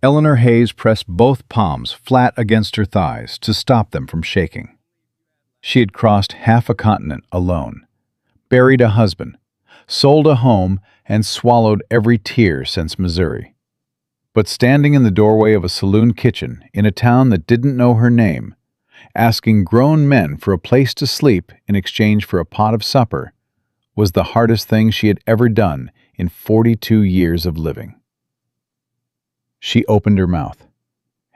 Eleanor Hayes pressed both palms flat against her thighs to stop them from shaking. She had crossed half a continent alone, buried a husband, sold a home, and swallowed every tear since Missouri. But standing in the doorway of a saloon kitchen in a town that didn't know her name, asking grown men for a place to sleep in exchange for a pot of supper, was the hardest thing she had ever done in 42 years of living. She opened her mouth,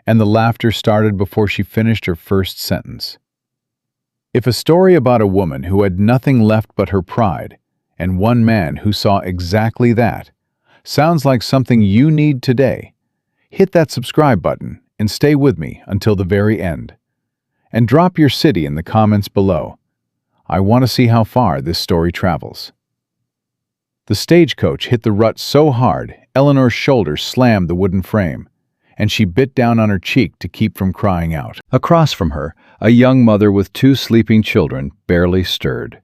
and the laughter started before she finished her first sentence. If a story about a woman who had nothing left but her pride, and one man who saw exactly that, sounds like something you need today, hit that subscribe button and stay with me until the very end. And drop your city in the comments below. I want to see how far this story travels. The stagecoach hit the rut so hard, Eleanor's shoulder slammed the wooden frame, and she bit down on her cheek to keep from crying out. Across from her, a young mother with 2 sleeping children barely stirred.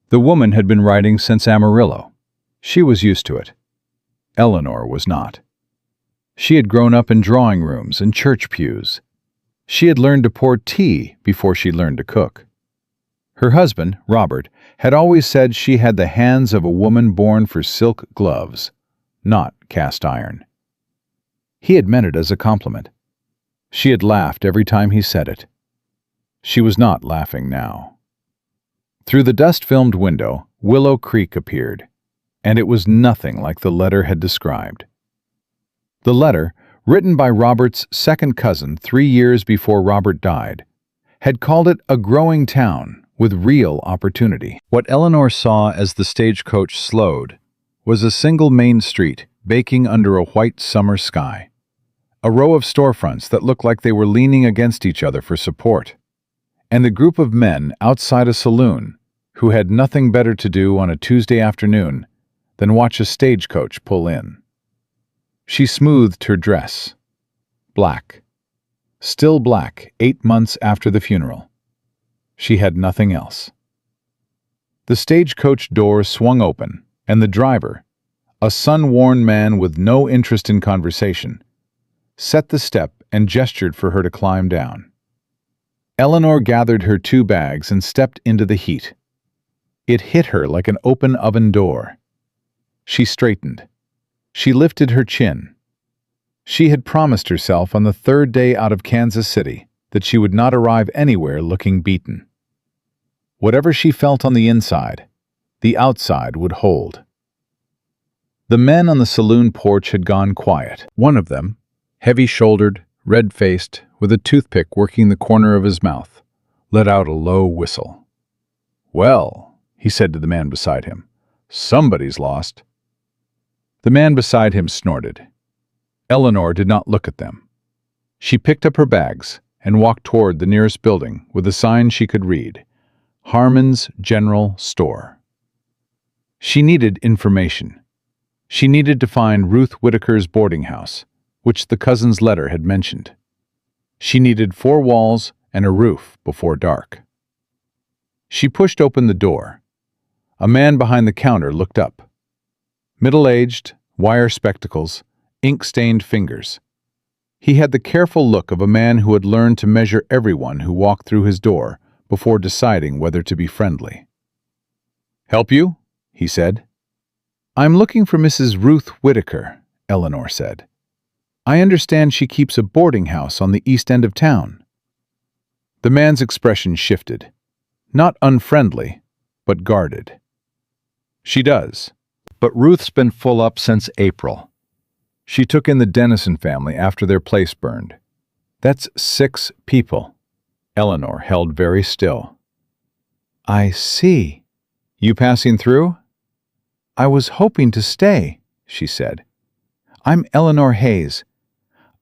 The woman had been writing since Amarillo. She was used to it. Eleanor was not. She had grown up in drawing rooms and church pews. She had learned to pour tea before she learned to cook. Her husband, Robert, had always said she had the hands of a woman born for silk gloves, not cast iron. He had meant it as a compliment. She had laughed every time he said it. She was not laughing now. Through the dust-filmed window, Willow Creek appeared, and it was nothing like the letter had described. The letter, written by Robert's second cousin 3 years before Robert died, had called it a growing town with real opportunity. What Eleanor saw as the stagecoach slowed was a single main street baking under a white summer sky, a row of storefronts that looked like they were leaning against each other for support, and a group of men outside a saloon who had nothing better to do on a Tuesday afternoon than watch a stagecoach pull in. She smoothed her dress. Black. Still black 8 months after the funeral. She had nothing else. The stagecoach door swung open, and the driver, a sun-worn man with no interest in conversation, set the step and gestured for her to climb down. Eleanor gathered her 2 bags and stepped into the heat. It hit her like an open oven door. She straightened. She lifted her chin. She had promised herself on the 3rd day out of Kansas City that she would not arrive anywhere looking beaten. Whatever she felt on the inside, the outside would hold. The men on the saloon porch had gone quiet. One of them, heavy-shouldered, red-faced, with a toothpick working the corner of his mouth, let out a low whistle. "Well," he said to the man beside him, "somebody's lost." The man beside him snorted. Eleanor did not look at them. She picked up her bags and walked toward the nearest building with a sign she could read, Harmon's General Store. She needed information. She needed to find Ruth Whitaker's boarding house, which the cousin's letter had mentioned. She needed 4 walls and a roof before dark. She pushed open the door. A man behind the counter looked up. Middle-aged, wire spectacles, ink-stained fingers. He had the careful look of a man who had learned to measure everyone who walked through his door before deciding whether to be friendly. "Help you?" he said. "I'm looking for Mrs. Ruth Whitaker," Eleanor said. "I understand she keeps a boarding house on the east end of town." The man's expression shifted. Not unfriendly, but guarded. "She does, but Ruth's been full up since April. She took in the Dennison family after their place burned. That's 6 people." Eleanor held very still. "I see. You passing through?" "I was hoping to stay," she said. "I'm Eleanor Hayes.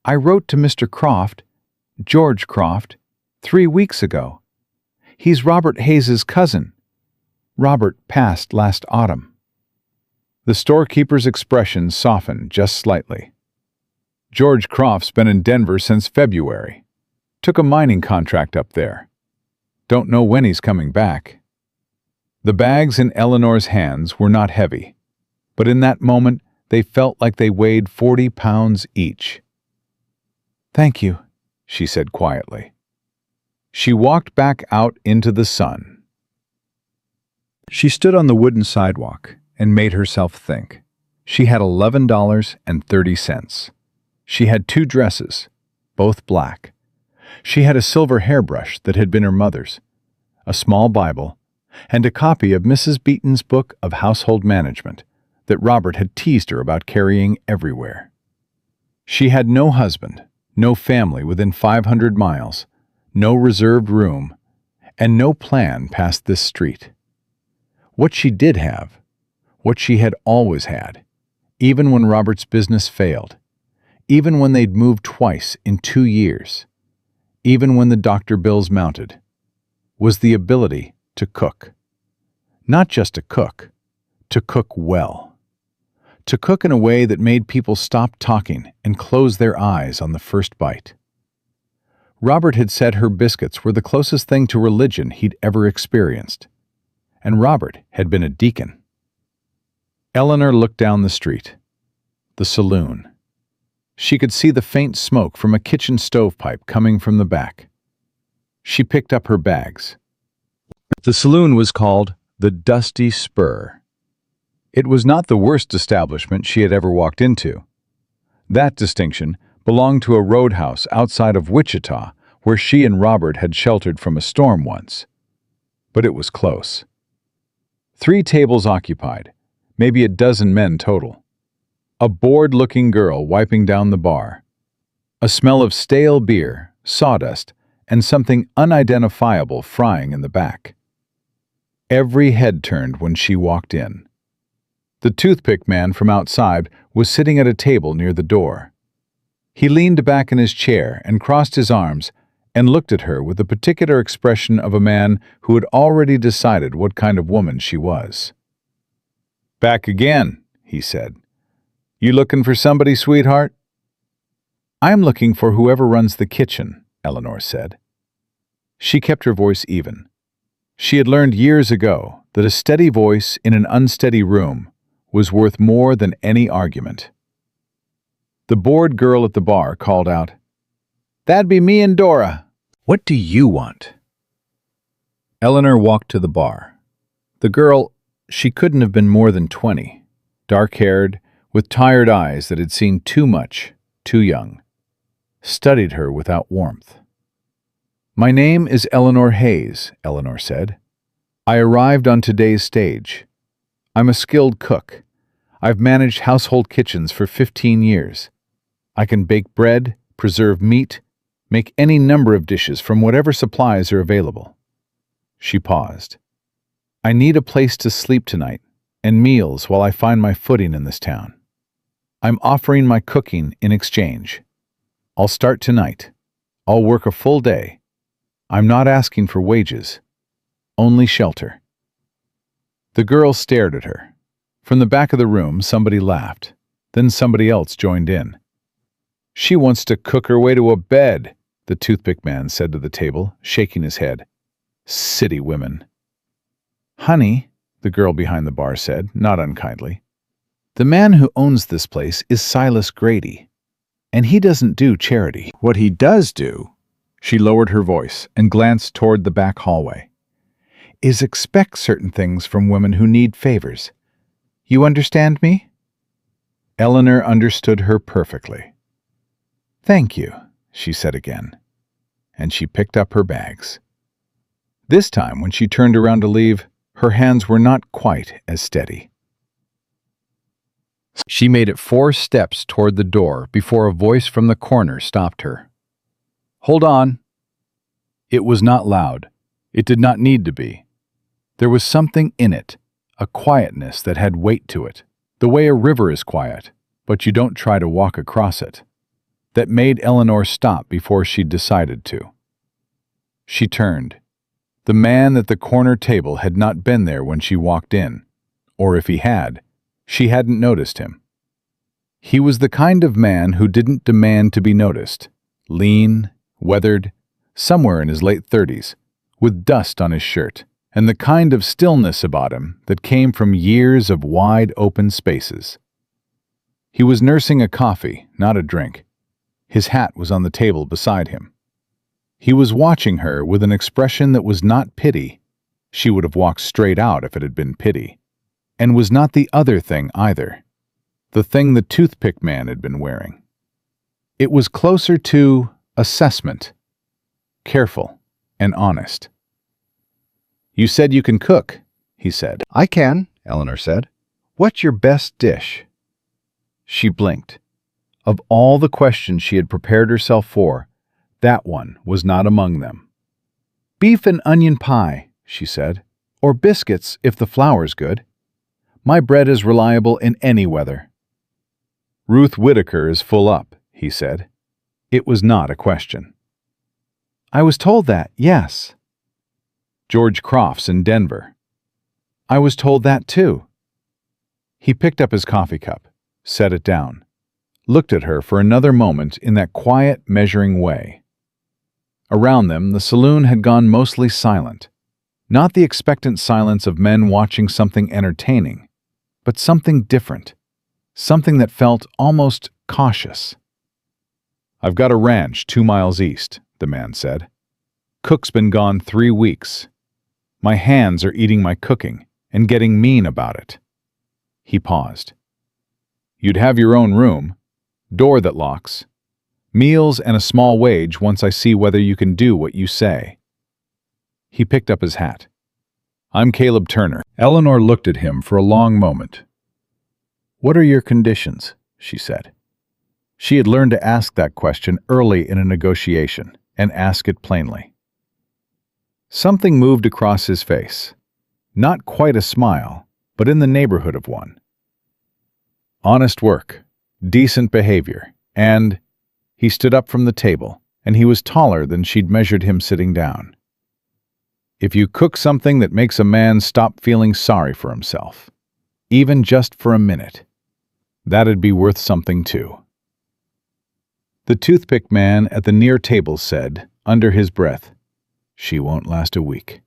I wrote to Mr. Croft, George Croft, 3 weeks ago. He's Robert Hayes's cousin. Robert passed last autumn." The storekeeper's expression softened just slightly. "George Croft's been in Denver since February. Took a mining contract up there. Don't know when he's coming back." The bags in Eleanor's hands were not heavy, but in that moment they felt like they weighed 40 pounds each. "Thank you," she said quietly. She walked back out into the sun. She stood on the wooden sidewalk and made herself think. She had $11.30. She had 2 dresses, both black. She had a silver hairbrush that had been her mother's, a small Bible, and a copy of Mrs. Beaton's book of household management that Robert had teased her about carrying everywhere. She had no husband, no family within 500 miles, no reserved room, and no plan past this street. What she did have, what she had always had, even when Robert's business failed, even when they'd moved twice in 2 years, even when the doctor bills mounted, was the ability to cook. Not just to cook well. To cook in a way that made people stop talking and close their eyes on the first bite. Robert had said her biscuits were the closest thing to religion he'd ever experienced, and Robert had been a deacon. Eleanor looked down the street. The saloon. She could see the faint smoke from a kitchen stovepipe coming from the back. She picked up her bags. The saloon was called the Dusty Spur. It was not the worst establishment she had ever walked into. That distinction belonged to a roadhouse outside of Wichita, where she and Robert had sheltered from a storm once. But it was close. 3 tables occupied, maybe a dozen men total. A bored-looking girl wiping down the bar. A smell of stale beer, sawdust, and something unidentifiable frying in the back. Every head turned when she walked in. The toothpick man from outside was sitting at a table near the door. He leaned back in his chair and crossed his arms and looked at her with the particular expression of a man who had already decided what kind of woman she was. "Back again," he said. "You looking for somebody, sweetheart?" "I'm looking for whoever runs the kitchen," Eleanor said. She kept her voice even. She had learned years ago that a steady voice in an unsteady room was worth more than any argument. The bored girl at the bar called out, "That'd be me and Dora. What do you want?" Eleanor walked to the bar. The girl, she couldn't have been more than 20, dark-haired, with tired eyes that had seen too much, too young, studied her without warmth. "My name is Eleanor Hayes," Eleanor said. "I arrived on today's stage. I'm a skilled cook. I've managed household kitchens for 15 years. I can bake bread, preserve meat, make any number of dishes from whatever supplies are available." She paused. "I need a place to sleep tonight, and meals while I find my footing in this town. I'm offering my cooking in exchange. I'll start tonight. I'll work a full day. I'm not asking for wages, only shelter." The girl stared at her. From the back of the room, somebody laughed. Then somebody else joined in. "She wants to cook her way to a bed," the toothpick man said to the table, shaking his head. "City women." "Honey," the girl behind the bar said, not unkindly, "the man who owns this place is Silas Grady, and he doesn't do charity. What he does do," she lowered her voice and glanced toward the back hallway, "is expect certain things from women who need favors. You understand me?" Eleanor understood her perfectly. "Thank you," she said again, and she picked up her bags. This time, when she turned around to leave, her hands were not quite as steady. She made it 4 steps toward the door before a voice from the corner stopped her. "Hold on." It was not loud. It did not need to be. There was something in it, a quietness that had weight to it, the way a river is quiet, but you don't try to walk across it, that made Eleanor stop before she'd decided to. She turned. The man at the corner table had not been there when she walked in, or if he had, she hadn't noticed him. He was the kind of man who didn't demand to be noticed, lean, weathered, somewhere in his late 30s, with dust on his shirt, and the kind of stillness about him that came from years of wide open spaces. He was nursing a coffee, not a drink. His hat was on the table beside him. He was watching her with an expression that was not pity. She would have walked straight out if it had been pity. And was not the other thing either. The thing the toothpick man had been wearing. It was closer to assessment. Careful and honest. "You said you can cook," he said. "I can," Eleanor said. "What's your best dish?" She blinked. Of all the questions she had prepared herself for, that one was not among them. "Beef and onion pie," she said, "or biscuits if the flour's good. My bread is reliable in any weather." "Ruth Whittaker is full up," he said. It was not a question. "I was told that, yes." "George Crofts in Denver." "I was told that too." He picked up his coffee cup, set it down, looked at her for another moment in that quiet, measuring way. Around them, the saloon had gone mostly silent. Not the expectant silence of men watching something entertaining, but something different, something that felt almost cautious. "I've got a ranch 2 miles east," the man said. "Cook's been gone 3 weeks. My hands are eating my cooking and getting mean about it." He paused. "You'd have your own room, door that locks, meals and a small wage once I see whether you can do what you say." He picked up his hat. "I'm Caleb Turner." Eleanor looked at him for a long moment. "What are your conditions?" she said. She had learned to ask that question early in a negotiation, and ask it plainly. Something moved across his face. Not quite a smile, but in the neighborhood of one. "Honest work, decent behavior, and—" He stood up from the table, and he was taller than she'd measured him sitting down. "If you cook something that makes a man stop feeling sorry for himself, even just for a minute, that'd be worth something too." The toothpick man at the near table said, under his breath, "She won't last a week."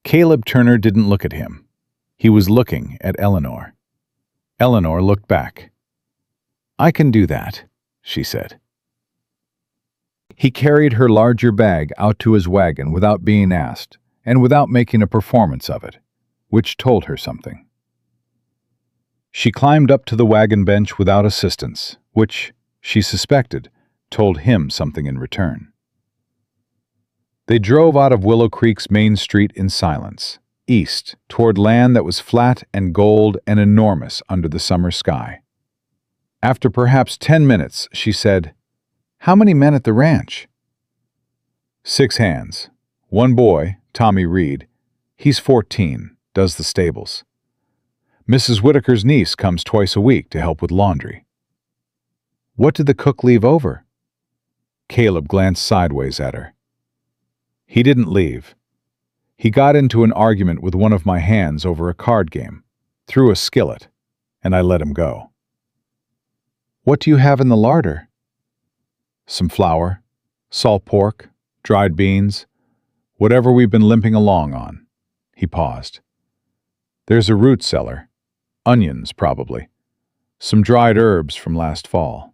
Caleb Turner didn't look at him. He was looking at Eleanor. Eleanor looked back. "I can do that," she said. He carried her larger bag out to his wagon without being asked, and without making a performance of it, which told her something. She climbed up to the wagon bench without assistance, which, she suspected, told him something in return. They drove out of Willow Creek's main street in silence, east, toward land that was flat and gold and enormous under the summer sky. After perhaps 10 minutes, she said, "How many men at the ranch?" "6 hands. 1 boy, Tommy Reed. He's 14, does the stables. Mrs. Whittaker's niece comes twice a week to help with laundry." "What did the cook leave over?" Caleb glanced sideways at her. "He didn't leave. He got into an argument with one of my hands over a card game, threw a skillet, and I let him go." "What do you have in the larder?" "Some flour, salt pork, dried beans, whatever we've been limping along on." He paused. "There's a root cellar, onions probably, some dried herbs from last fall."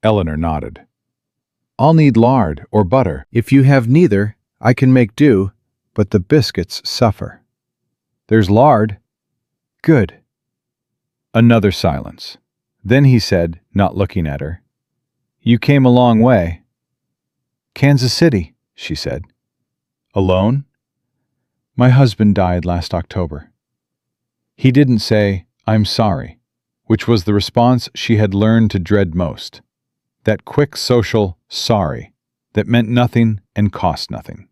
Eleanor nodded. "I'll need lard or butter. If you have neither, I can make do, but the biscuits suffer." "There's lard." "Good." Another silence. Then he said, not looking at her, "You came a long way." "Kansas City," she said. "Alone?" "My husband died last October." He didn't say, "I'm sorry," which was the response she had learned to dread most. That quick social sorry that meant nothing and cost nothing.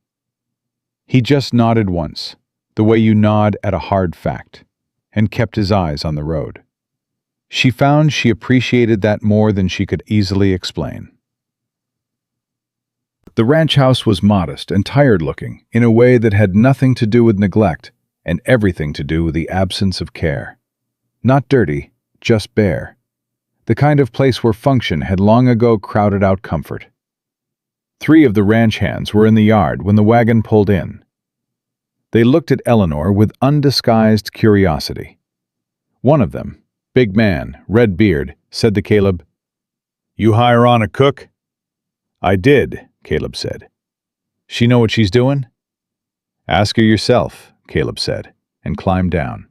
He just nodded once, the way you nod at a hard fact, and kept his eyes on the road. She found she appreciated that more than she could easily explain. The ranch house was modest and tired-looking in a way that had nothing to do with neglect and everything to do with the absence of care. Not dirty, just bare. The kind of place where function had long ago crowded out comfort. 3 of the ranch hands were in the yard when the wagon pulled in. They looked at Eleanor with undisguised curiosity. One of them, big man, red beard, said to Caleb, You hire on a cook? I did, Caleb said. She know what she's doing? Ask her yourself, Caleb said, and climbed down.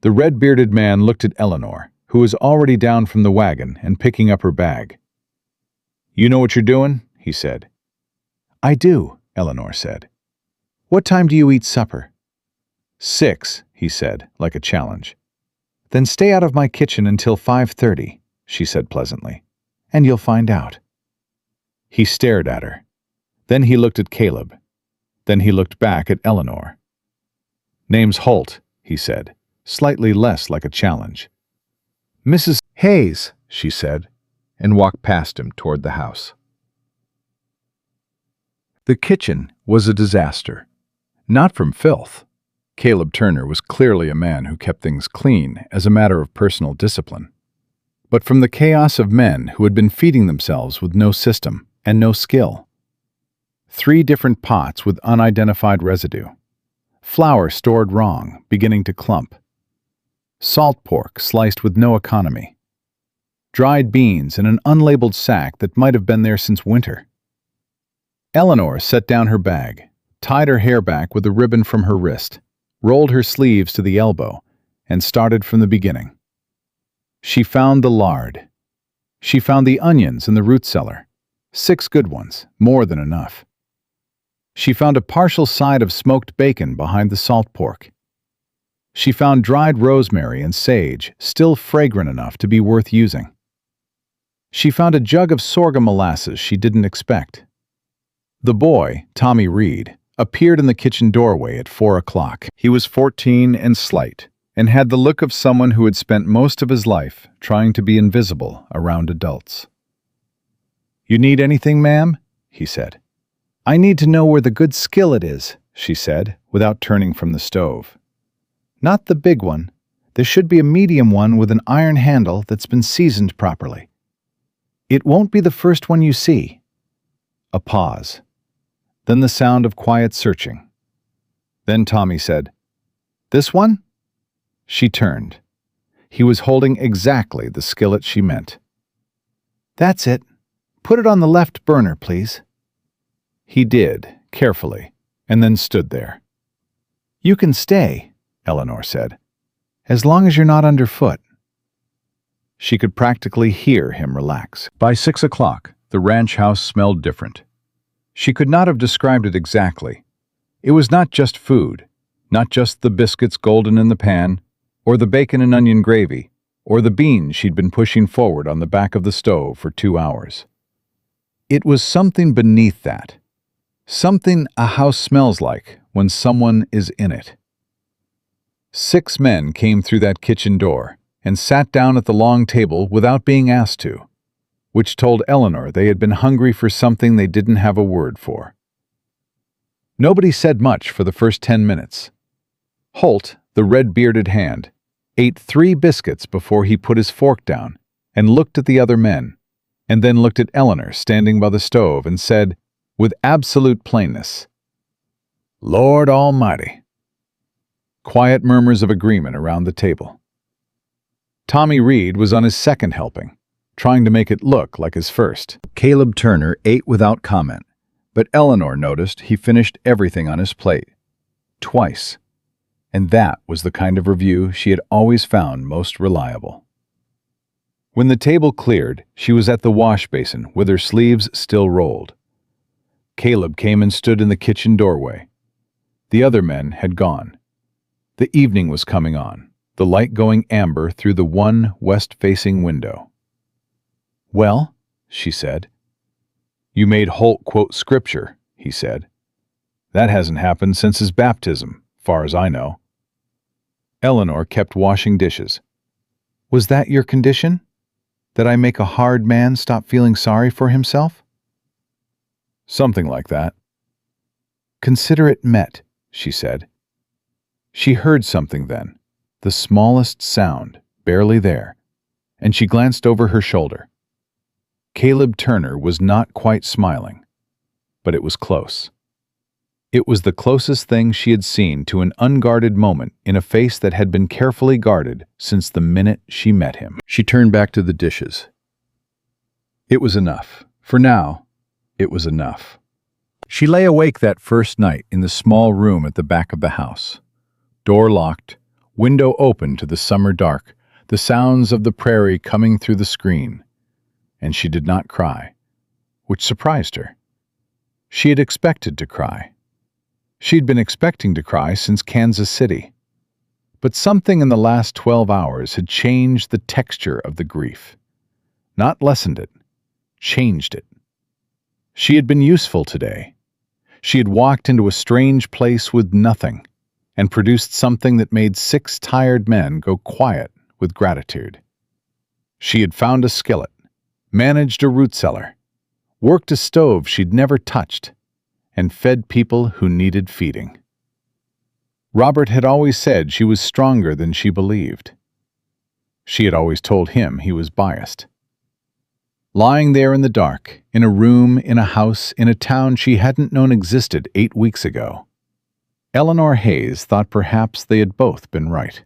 The red-bearded man looked at Eleanor, who was already down from the wagon and picking up her bag. You know what you're doing? He said. I do, Eleanor said. What time do you eat supper? 6, he said, like a challenge. Then stay out of my kitchen until 5:30, she said pleasantly, and you'll find out. He stared at her. Then he looked at Caleb. Then he looked back at Eleanor. Name's Holt, he said, slightly less like a challenge. Mrs. Hayes, she said, and walked past him toward the house. The kitchen was a disaster. Not from filth. Caleb Turner was clearly a man who kept things clean as a matter of personal discipline. But from the chaos of men who had been feeding themselves with no system and no skill. 3 different pots with unidentified residue. Flour stored wrong, beginning to clump. Salt pork sliced with no economy. Dried beans in an unlabeled sack that might have been there since winter. Eleanor set down her bag, tied her hair back with a ribbon from her wrist, rolled her sleeves to the elbow, and started from the beginning. She found the lard. She found the onions in the root cellar. 6 good ones, more than enough. She found a partial side of smoked bacon behind the salt pork. She found dried rosemary and sage, still fragrant enough to be worth using. She found a jug of sorghum molasses she didn't expect. The boy, Tommy Reed, appeared in the kitchen doorway at 4 o'clock. He was 14 and slight, and had the look of someone who had spent most of his life trying to be invisible around adults. You need anything, ma'am? He said. I need to know where the good skillet is, she said, without turning from the stove. Not the big one. There should be a medium one with an iron handle that's been seasoned properly. It won't be the first one you see. A pause. Then the sound of quiet searching. Then Tommy said, This one? She turned. He was holding exactly the skillet she meant. That's it. Put it on the left burner, please. He did, carefully, and then stood there. You can stay, Eleanor said, as long as you're not underfoot. She could practically hear him relax. By 6 o'clock, the ranch house smelled different. She could not have described it exactly. It was not just food, not just the biscuits golden in the pan, or the bacon and onion gravy, or the beans she'd been pushing forward on the back of the stove for 2 hours. It was something beneath that. Something a house smells like when someone is in it. 6 men came through that kitchen door and sat down at the long table without being asked to, which told Eleanor they had been hungry for something they didn't have a word for. Nobody said much for the first 10 minutes. Holt, the red-bearded hand, ate 3 biscuits before he put his fork down and looked at the other men, and then looked at Eleanor standing by the stove and said, with absolute plainness, Lord Almighty. Quiet murmurs of agreement around the table. Tommy Reed was on his second helping, trying to make it look like his first. Caleb Turner ate without comment, but Eleanor noticed he finished everything on his plate. Twice. And that was the kind of review she had always found most reliable. When the table cleared, she was at the wash basin with her sleeves still rolled. Caleb came and stood in the kitchen doorway. The other men had gone. The evening was coming on, the light going amber through the one west-facing window. Well, she said. You made Holt quote scripture, he said. That hasn't happened since his baptism, far as I know. Eleanor kept washing dishes. Was that your condition? That I make a hard man stop feeling sorry for himself? Something like that. Consider it met, she said. She heard something then, the smallest sound, barely there, and she glanced over her shoulder. Caleb Turner was not quite smiling, but it was close. It was the closest thing she had seen to an unguarded moment in a face that had been carefully guarded since the minute she met him. She turned back to the dishes. It was enough. For now, it was enough. She lay awake that first night in the small room at the back of the house. Door locked, window open to the summer dark, the sounds of the prairie coming through the screen. And she did not cry, which surprised her. She had expected to cry. She'd been expecting to cry since Kansas City. But something in the last 12 hours had changed the texture of the grief. Not lessened it, changed it. She had been useful today. She had walked into a strange place with nothing and produced something that made 6 tired men go quiet with gratitude. She had found a skillet, managed a root cellar, worked a stove she'd never touched, and fed people who needed feeding. Robert had always said she was stronger than she believed. She had always told him he was biased. Lying there in the dark, in a room, in a house, in a town she hadn't known existed 8 weeks ago, Eleanor Hayes thought perhaps they had both been right.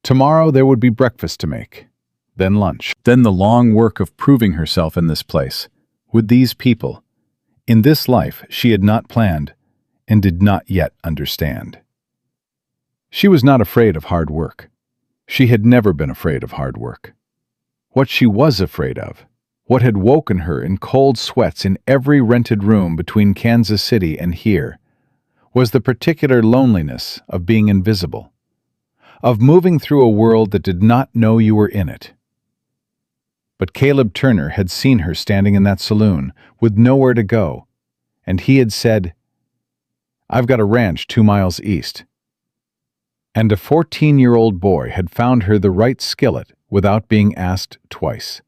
Tomorrow there would be breakfast to make, then lunch, then the long work of proving herself in this place, with these people, in this life she had not planned and did not yet understand. She was not afraid of hard work. She had never been afraid of hard work. What she was afraid of, what had woken her in cold sweats in every rented room between Kansas City and here, was the particular loneliness of being invisible, of moving through a world that did not know you were in it. But Caleb Turner had seen her standing in that saloon with nowhere to go, and he had said, "I've got a ranch 2 miles east." And a 14-year-old boy had found her the right skillet without being asked twice.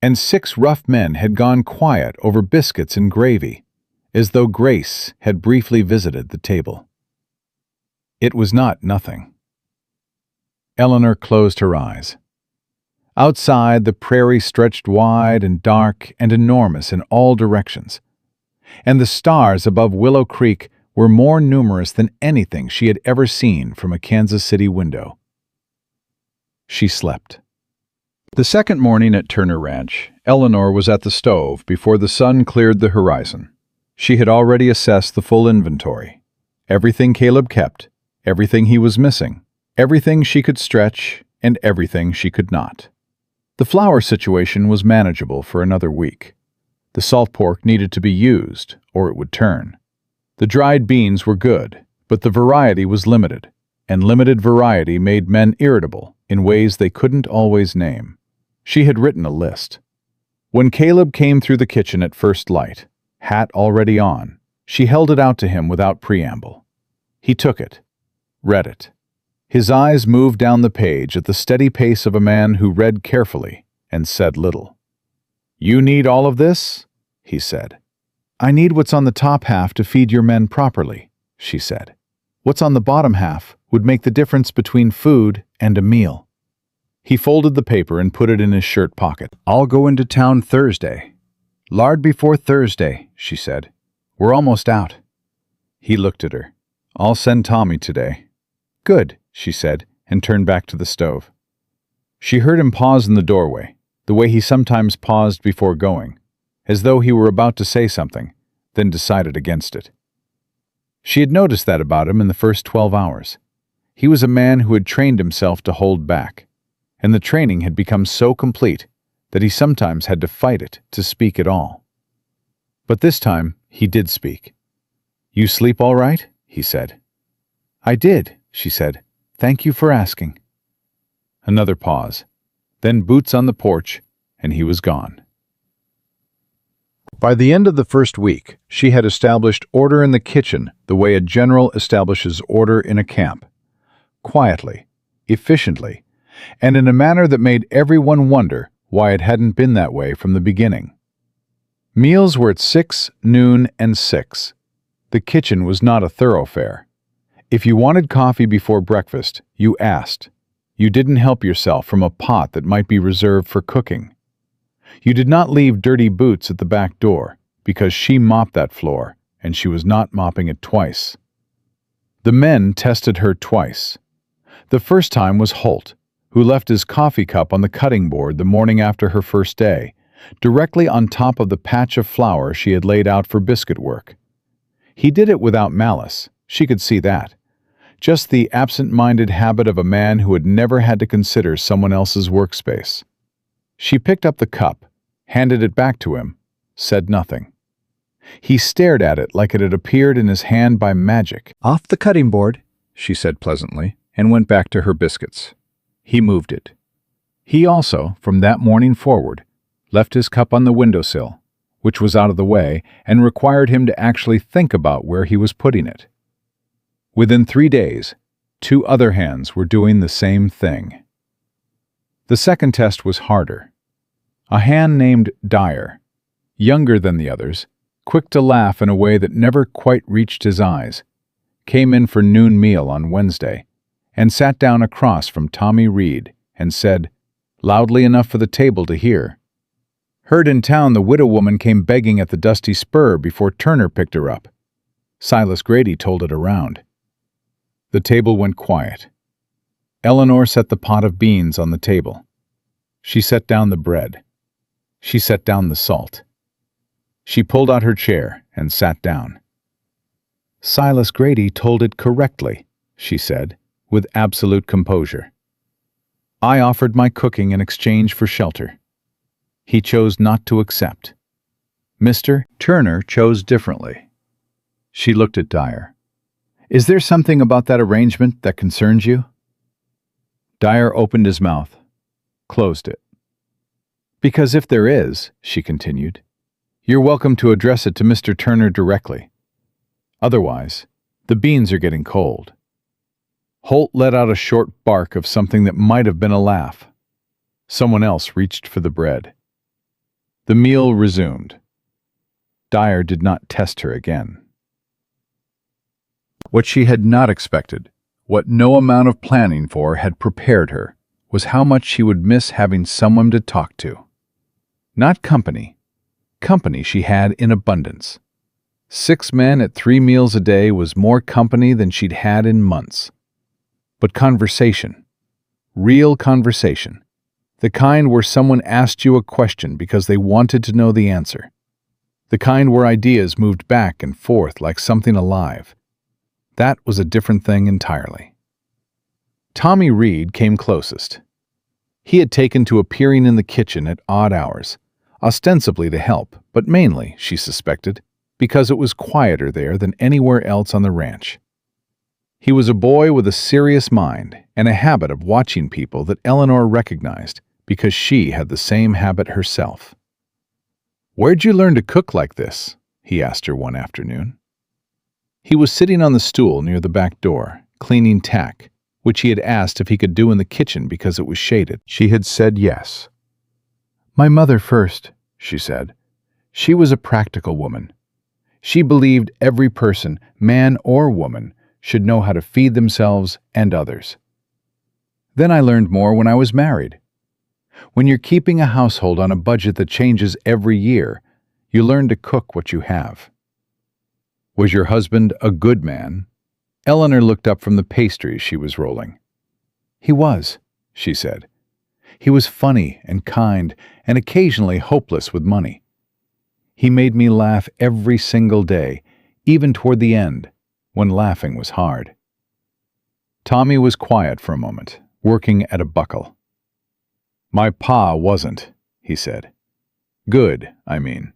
And 6 rough men had gone quiet over biscuits and gravy, as though Grace had briefly visited the table. It was not nothing. Eleanor closed her eyes. Outside, the prairie stretched wide and dark and enormous in all directions, and the stars above Willow Creek were more numerous than anything she had ever seen from a Kansas City window. She slept. The second morning at Turner Ranch, Eleanor was at the stove before the sun cleared the horizon. She had already assessed the full inventory. Everything Caleb kept, everything he was missing, everything she could stretch, and everything she could not. The flour situation was manageable for another week. The salt pork needed to be used, or it would turn. The dried beans were good, but the variety was limited, and limited variety made men irritable in ways they couldn't always name. She had written a list. When Caleb came through the kitchen at first light, hat already on, she held it out to him without preamble. He took it, read it. His eyes moved down the page at the steady pace of a man who read carefully and said little. "You need all of this?" he said. "I need what's on the top half to feed your men properly," she said. "What's on the bottom half would make the difference between food and a meal." He folded the paper and put it in his shirt pocket. "I'll go into town Thursday." "Lard before Thursday," she said. "We're almost out." He looked at her. "I'll send Tommy today." "Good," she said, and turned back to the stove. She heard him pause in the doorway, the way he sometimes paused before going, as though he were about to say something, then decided against it. She had noticed that about him in the first 12 hours. He was a man who had trained himself to hold back, and the training had become so complete that he sometimes had to fight it to speak at all. But this time he did speak. "You sleep all right?" he said. "I did," she said. "Thank you for asking." Another pause, then boots on the porch, and he was gone. By the end of the first week, she had established order in the kitchen the way a general establishes order in a camp. Quietly, efficiently, and in a manner that made everyone wonder why it hadn't been that way from the beginning. Meals were at 6, noon, and 6. The kitchen was not a thoroughfare. If you wanted coffee before breakfast, you asked. You didn't help yourself from a pot that might be reserved for cooking. You did not leave dirty boots at the back door, because she mopped that floor, and she was not mopping it twice. The men tested her twice. The first time was Holt, who left his coffee cup on the cutting board the morning after her first day, directly on top of the patch of flour she had laid out for biscuit work. He did it without malice, she could see that. Just the absent-minded habit of a man who had never had to consider someone else's workspace. She picked up the cup, handed it back to him, said nothing. He stared at it like it had appeared in his hand by magic. "Off the cutting board," she said pleasantly, and went back to her biscuits. He moved it. He also, from that morning forward, left his cup on the windowsill, which was out of the way and required him to actually think about where he was putting it. Within 3 days, 2 other hands were doing the same thing. The second test was harder. A hand named Dyer, younger than the others, quick to laugh in a way that never quite reached his eyes, came in for noon meal on Wednesday and sat down across from Tommy Reed and said, loudly enough for the table to hear, "Heard in town the widow woman came begging at the Dusty Spur before Turner picked her up." Silas Grady told it around. The table went quiet. Eleanor set the pot of beans on the table. She set down the bread. She set down the salt. She pulled out her chair and sat down. "Silas Grady told it correctly," she said, with absolute composure. "I offered my cooking in exchange for shelter. He chose not to accept. Mr. Turner chose differently." She looked at Dyer. "Is there something about that arrangement that concerns you?" Dyer opened his mouth, closed it. "Because if there is," she continued, "you're welcome to address it to Mr. Turner directly. Otherwise, the beans are getting cold." Holt let out a short bark of something that might have been a laugh. Someone else reached for the bread. The meal resumed. Dyer did not test her again. What she had not expected, what no amount of planning for had prepared her, was how much she would miss having someone to talk to. Not company. Company she had in abundance. 6 men at 3 meals a day was more company than she'd had in months. But conversation. Real conversation. The kind where someone asked you a question because they wanted to know the answer. The kind where ideas moved back and forth like something alive. That was a different thing entirely. Tommy Reed came closest. He had taken to appearing in the kitchen at odd hours, ostensibly to help, but mainly, she suspected, because it was quieter there than anywhere else on the ranch. He was a boy with a serious mind and a habit of watching people that Eleanor recognized because she had the same habit herself. "Where'd you learn to cook like this?" he asked her one afternoon. He was sitting on the stool near the back door, cleaning tack, which he had asked if he could do in the kitchen because it was shaded. She had said yes. "My mother first," she said. "She was a practical woman. She believed every person, man or woman, should know how to feed themselves and others. Then I learned more when I was married. When you're keeping a household on a budget that changes every year, you learn to cook what you have." "Was your husband a good man?" Eleanor looked up from the pastries she was rolling. "He was," she said. "He was funny and kind and occasionally hopeless with money. He made me laugh every single day, even toward the end, when laughing was hard." Tommy was quiet for a moment, working at a buckle. "My pa wasn't," he said. "Good, I mean."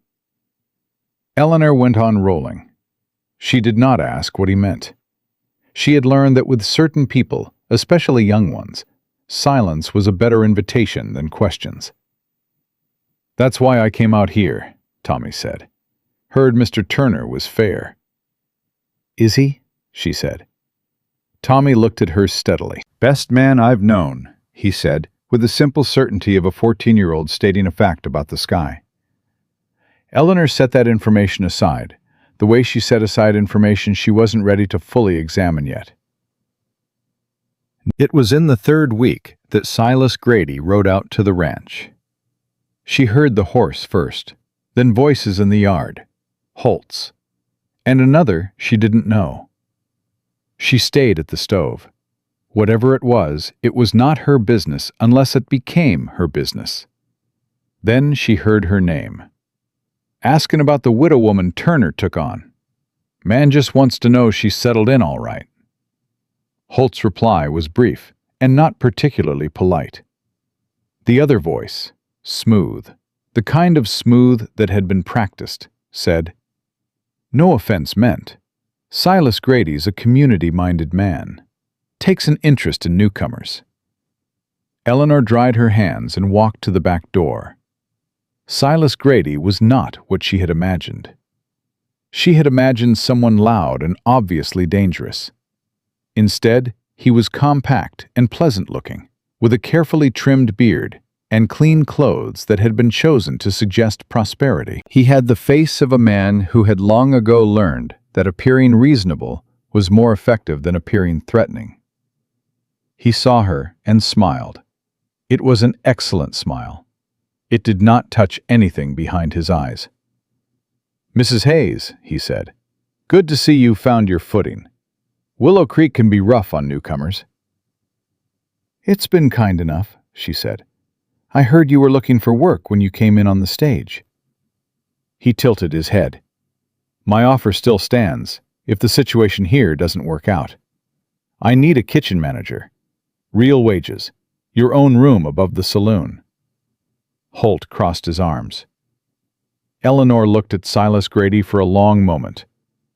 Eleanor went on rolling. She did not ask what he meant. She had learned that with certain people, especially young ones, silence was a better invitation than questions. "That's why I came out here," Tommy said. "Heard Mr. Turner was fair." "Is he?" she said. Tommy looked at her steadily. "Best man I've known," he said, with the simple certainty of a 14-year-old stating a fact about the sky. Eleanor set that information aside, the way she set aside information she wasn't ready to fully examine yet. It was in the 3rd week that Silas Grady rode out to the ranch. She heard the horse first, then voices in the yard, Holt's, and another she didn't know. She stayed at the stove. Whatever it was not her business unless it became her business. Then she heard her name. "Asking about the widow woman Turner took on. Man just wants to know she's settled in all right." Holt's reply was brief and not particularly polite. The other voice, smooth, the kind of smooth that had been practiced, said, "No offense meant. Silas Grady's a community-minded man. Takes an interest in newcomers." Eleanor dried her hands and walked to the back door. Silas Grady was not what she had imagined. She had imagined someone loud and obviously dangerous. Instead, he was compact and pleasant-looking, with a carefully trimmed beard and clean clothes that had been chosen to suggest prosperity. He had the face of a man who had long ago learned that appearing reasonable was more effective than appearing threatening. He saw her and smiled. It was an excellent smile. It did not touch anything behind his eyes. "Mrs. Hayes," he said, "good to see you found your footing. Willow Creek can be rough on newcomers." "It's been kind enough," she said. "I heard you were looking for work when you came in on the stage." He tilted his head. "My offer still stands, if the situation here doesn't work out. I need a kitchen manager. Real wages. Your own room above the saloon." Holt crossed his arms. Eleanor looked at Silas Grady for a long moment,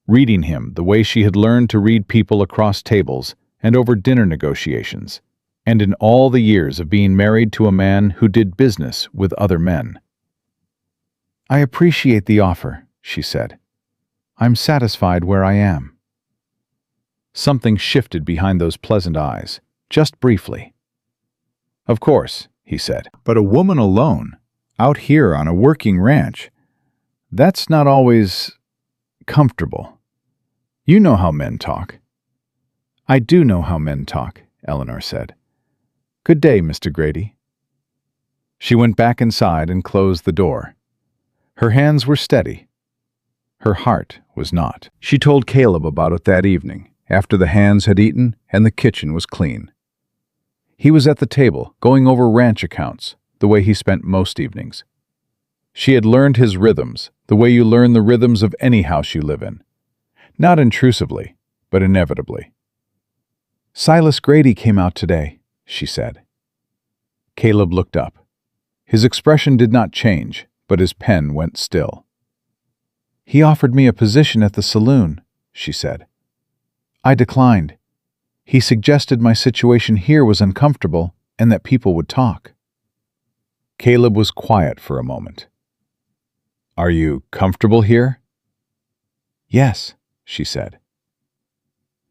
reading him the way she had learned to read people across tables and over dinner negotiations, and in all the years of being married to a man who did business with other men. "I appreciate the offer," she said. "I'm satisfied where I am." Something shifted behind those pleasant eyes, just briefly. "Of course," he said, "but a woman alone, out here on a working ranch, that's not always comfortable. You know how men talk." "I do know how men talk," Eleanor said. "Good day, Mr. Grady." She went back inside and closed the door. Her hands were steady. Her heart was not. She told Caleb about it that evening, after the hands had eaten and the kitchen was clean. He was at the table, going over ranch accounts, the way he spent most evenings. She had learned his rhythms, the way you learn the rhythms of any house you live in. Not intrusively, but inevitably. "Silas Grady came out today," she said. Caleb looked up. His expression did not change, but his pen went still. "He offered me a position at the saloon," she said. "I declined. He suggested my situation here was uncomfortable and that people would talk." Caleb was quiet for a moment. "Are you comfortable here?" "Yes," she said.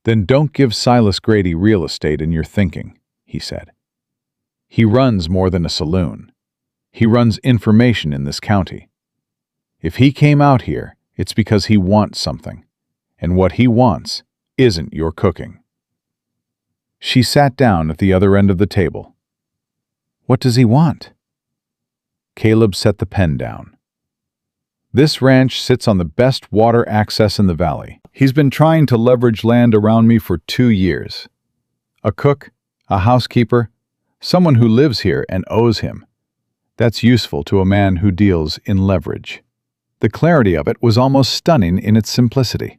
"Then don't give Silas Grady real estate in your thinking," he said. "He runs more than a saloon. He runs information in this county. If he came out here, it's because he wants something, and what he wants isn't your cooking." She sat down at the other end of the table. "What does he want?" Caleb set the pen down. "This ranch sits on the best water access in the valley. He's been trying to leverage land around me for 2 years. A cook, a housekeeper, someone who lives here and owes him. That's useful to a man who deals in leverage." The clarity of it was almost stunning in its simplicity.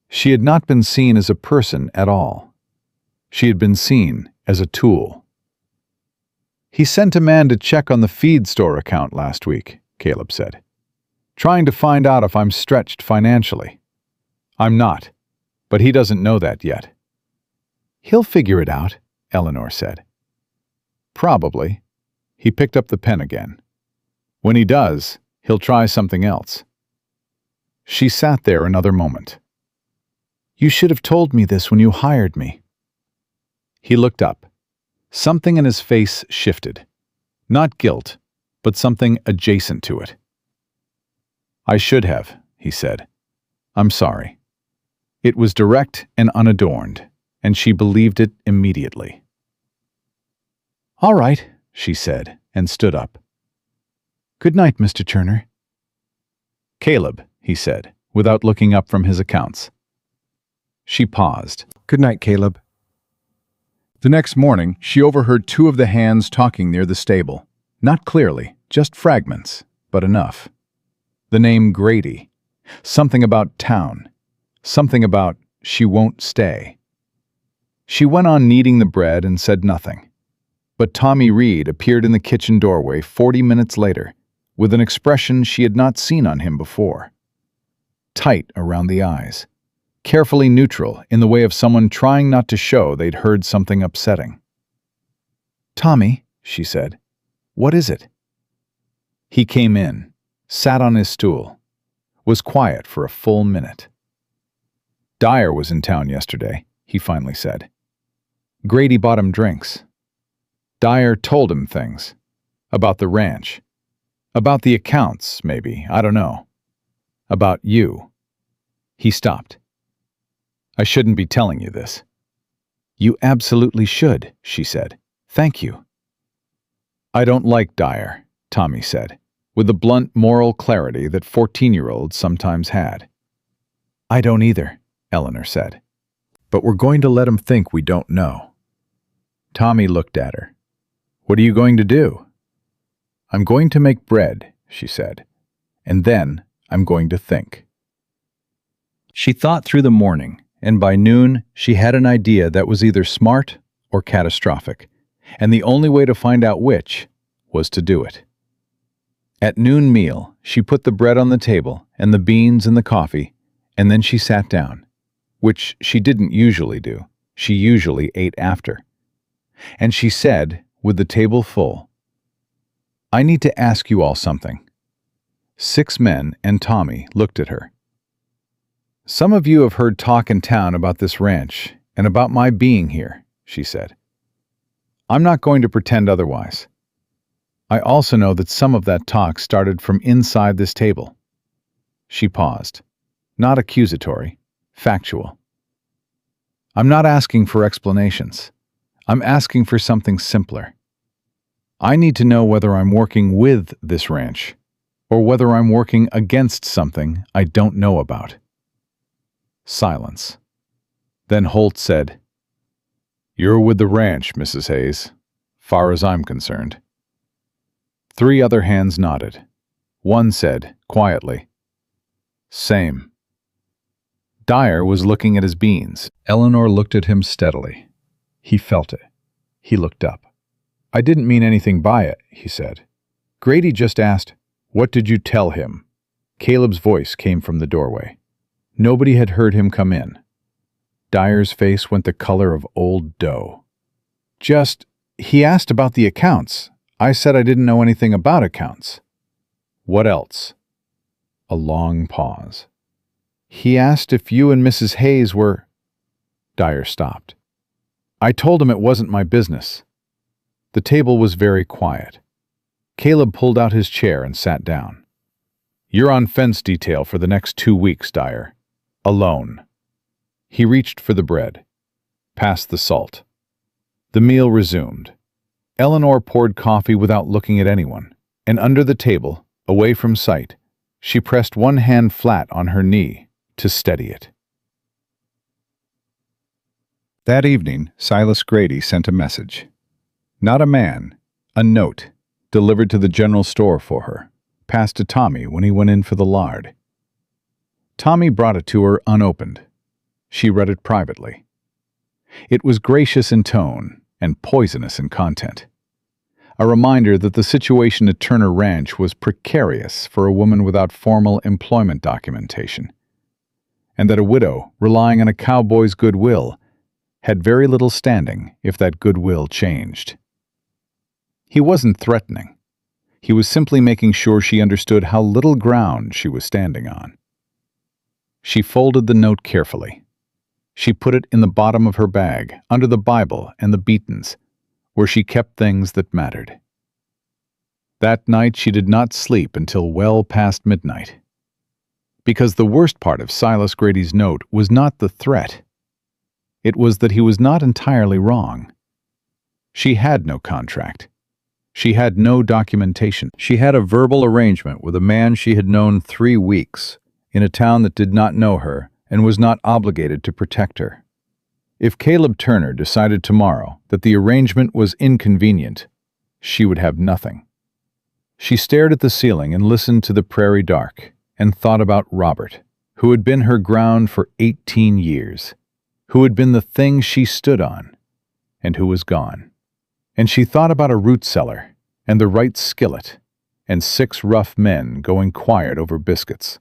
She had not been seen as a person at all. She had been seen as a tool. "He sent a man to check on the feed store account last week," Caleb said, "trying to find out if I'm stretched financially. I'm not, but he doesn't know that yet." "He'll figure it out," Eleanor said. "Probably." He picked up the pen again. "When he does, he'll try something else." She sat there another moment. "You should have told me this when you hired me." He looked up. Something in his face shifted. Not guilt, but something adjacent to it. "I should have," he said. "I'm sorry." It was direct and unadorned, and she believed it immediately. "All right," she said, and stood up. "Good night, Mr. Turner." "Caleb," he said, without looking up from his accounts. She paused. "Good night, Caleb." The next morning, she overheard 2 of the hands talking near the stable. Not clearly, just fragments, but enough. The name Grady. Something about town. Something about she won't stay. She went on kneading the bread and said nothing. But Tommy Reed appeared in the kitchen doorway 40 minutes later, with an expression she had not seen on him before. Tight around the eyes. Carefully neutral in the way of someone trying not to show they'd heard something upsetting. "Tommy," she said, "what is it?" He came in, sat on his stool, was quiet for a full minute. "Dyer was in town yesterday," he finally said. "Grady bought him drinks. Dyer told him things. About the ranch. About the accounts, maybe, I don't know. About you." He stopped. "I shouldn't be telling you this." "You absolutely should," she said. "Thank you." "I don't like Dyer," Tommy said, with the blunt moral clarity that 14-year-olds sometimes had. "I don't either," Eleanor said. "But we're going to let him think we don't know." Tommy looked at her. "What are you going to do?" "I'm going to make bread," she said. "And then I'm going to think." She thought through the morning, and by noon she had an idea that was either smart or catastrophic, and the only way to find out which was to do it. At noon meal, she put the bread on the table and the beans and the coffee, and then she sat down, which she didn't usually do. She usually ate after. And she said, with the table full, "I need to ask you all something." 6 men and Tommy looked at her. "Some of you have heard talk in town about this ranch and about my being here," she said. "I'm not going to pretend otherwise. I also know that some of that talk started from inside this table." She paused. Not accusatory, factual. "I'm not asking for explanations. I'm asking for something simpler. I need to know whether I'm working with this ranch, or whether I'm working against something I don't know about." Silence. Then Holt said, "You're with the ranch, Mrs. Hayes, far as I'm concerned." 3 other hands nodded. One said, quietly, "Same." Dyer was looking at his beans. Eleanor looked at him steadily. He felt it. He looked up. "I didn't mean anything by it," he said. "Grady just asked, 'What did you tell him?'" Caleb's voice came from the doorway. Nobody had heard him come in. Dyer's face went the color of old dough. He asked about the accounts. I said I didn't know anything about accounts." "What else?" A long pause. "He asked if you and Mrs. Hayes were—" Dyer stopped. "I told him it wasn't my business." The table was very quiet. Caleb pulled out his chair and sat down. "You're on fence detail for the next 2 weeks, Dyer. Alone." He reached for the bread. Passed the salt. The meal resumed. Eleanor poured coffee without looking at anyone, and under the table, away from sight, she pressed one hand flat on her knee to steady it. That evening, Silas Grady sent a message. Not a man, a note, delivered to the general store for her, passed to Tommy when he went in for the lard. Tommy brought it to her unopened. She read it privately. It was gracious in tone and poisonous in content. A reminder that the situation at Turner Ranch was precarious for a woman without formal employment documentation, and that a widow relying on a cowboy's goodwill had very little standing if that goodwill changed. He wasn't threatening. He was simply making sure she understood how little ground she was standing on. She folded the note carefully. She put it in the bottom of her bag, under the Bible and the Beatons, where she kept things that mattered. That night she did not sleep until well past midnight. Because the worst part of Silas Grady's note was not the threat. It was that he was not entirely wrong. She had no contract. She had no documentation. She had a verbal arrangement with a man she had known 3 weeks, in a town that did not know her and was not obligated to protect her. If Caleb Turner decided tomorrow that the arrangement was inconvenient, she would have nothing. She stared at the ceiling and listened to the prairie dark and thought about Robert, who had been her ground for 18 years, who had been the thing she stood on, and who was gone. And she thought about a root cellar and the right skillet and 6 rough men going quiet over biscuits.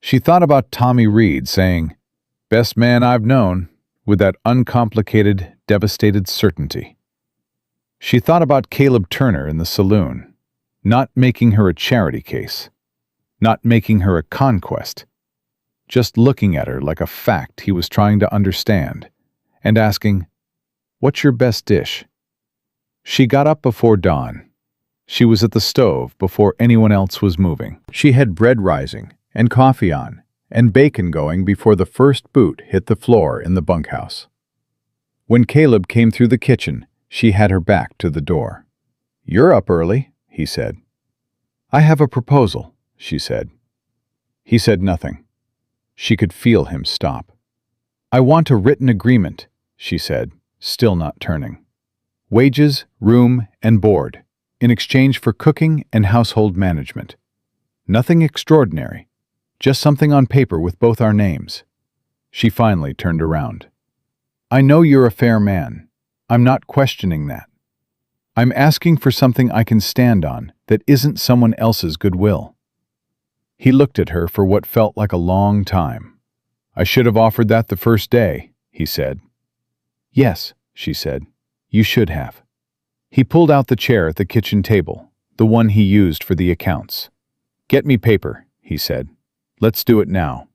She thought about Tommy Reed saying, "Best man I've known," with that uncomplicated, devastated certainty. She thought about Caleb Turner in the saloon, not making her a charity case, not making her a conquest, just looking at her like a fact he was trying to understand, and asking, "What's your best dish?" She got up before dawn. She was at the stove before anyone else was moving. She had bread rising, and coffee on, and bacon going before the first boot hit the floor in the bunkhouse. When Caleb came through the kitchen, she had her back to the door. "You're up early," he said. "I have a proposal," she said. He said nothing. She could feel him stop. "I want a written agreement," she said, still not turning. "Wages, room, and board, in exchange for cooking and household management. Nothing extraordinary, just something on paper with both our names." She finally turned around. "I know you're a fair man. I'm not questioning that. I'm asking for something I can stand on that isn't someone else's goodwill." He looked at her for what felt like a long time. "I should have offered that the first day," he said. "Yes," she said, "you should have." He pulled out the chair at the kitchen table, the one he used for the accounts. "Get me paper," he said. "Let's do it now."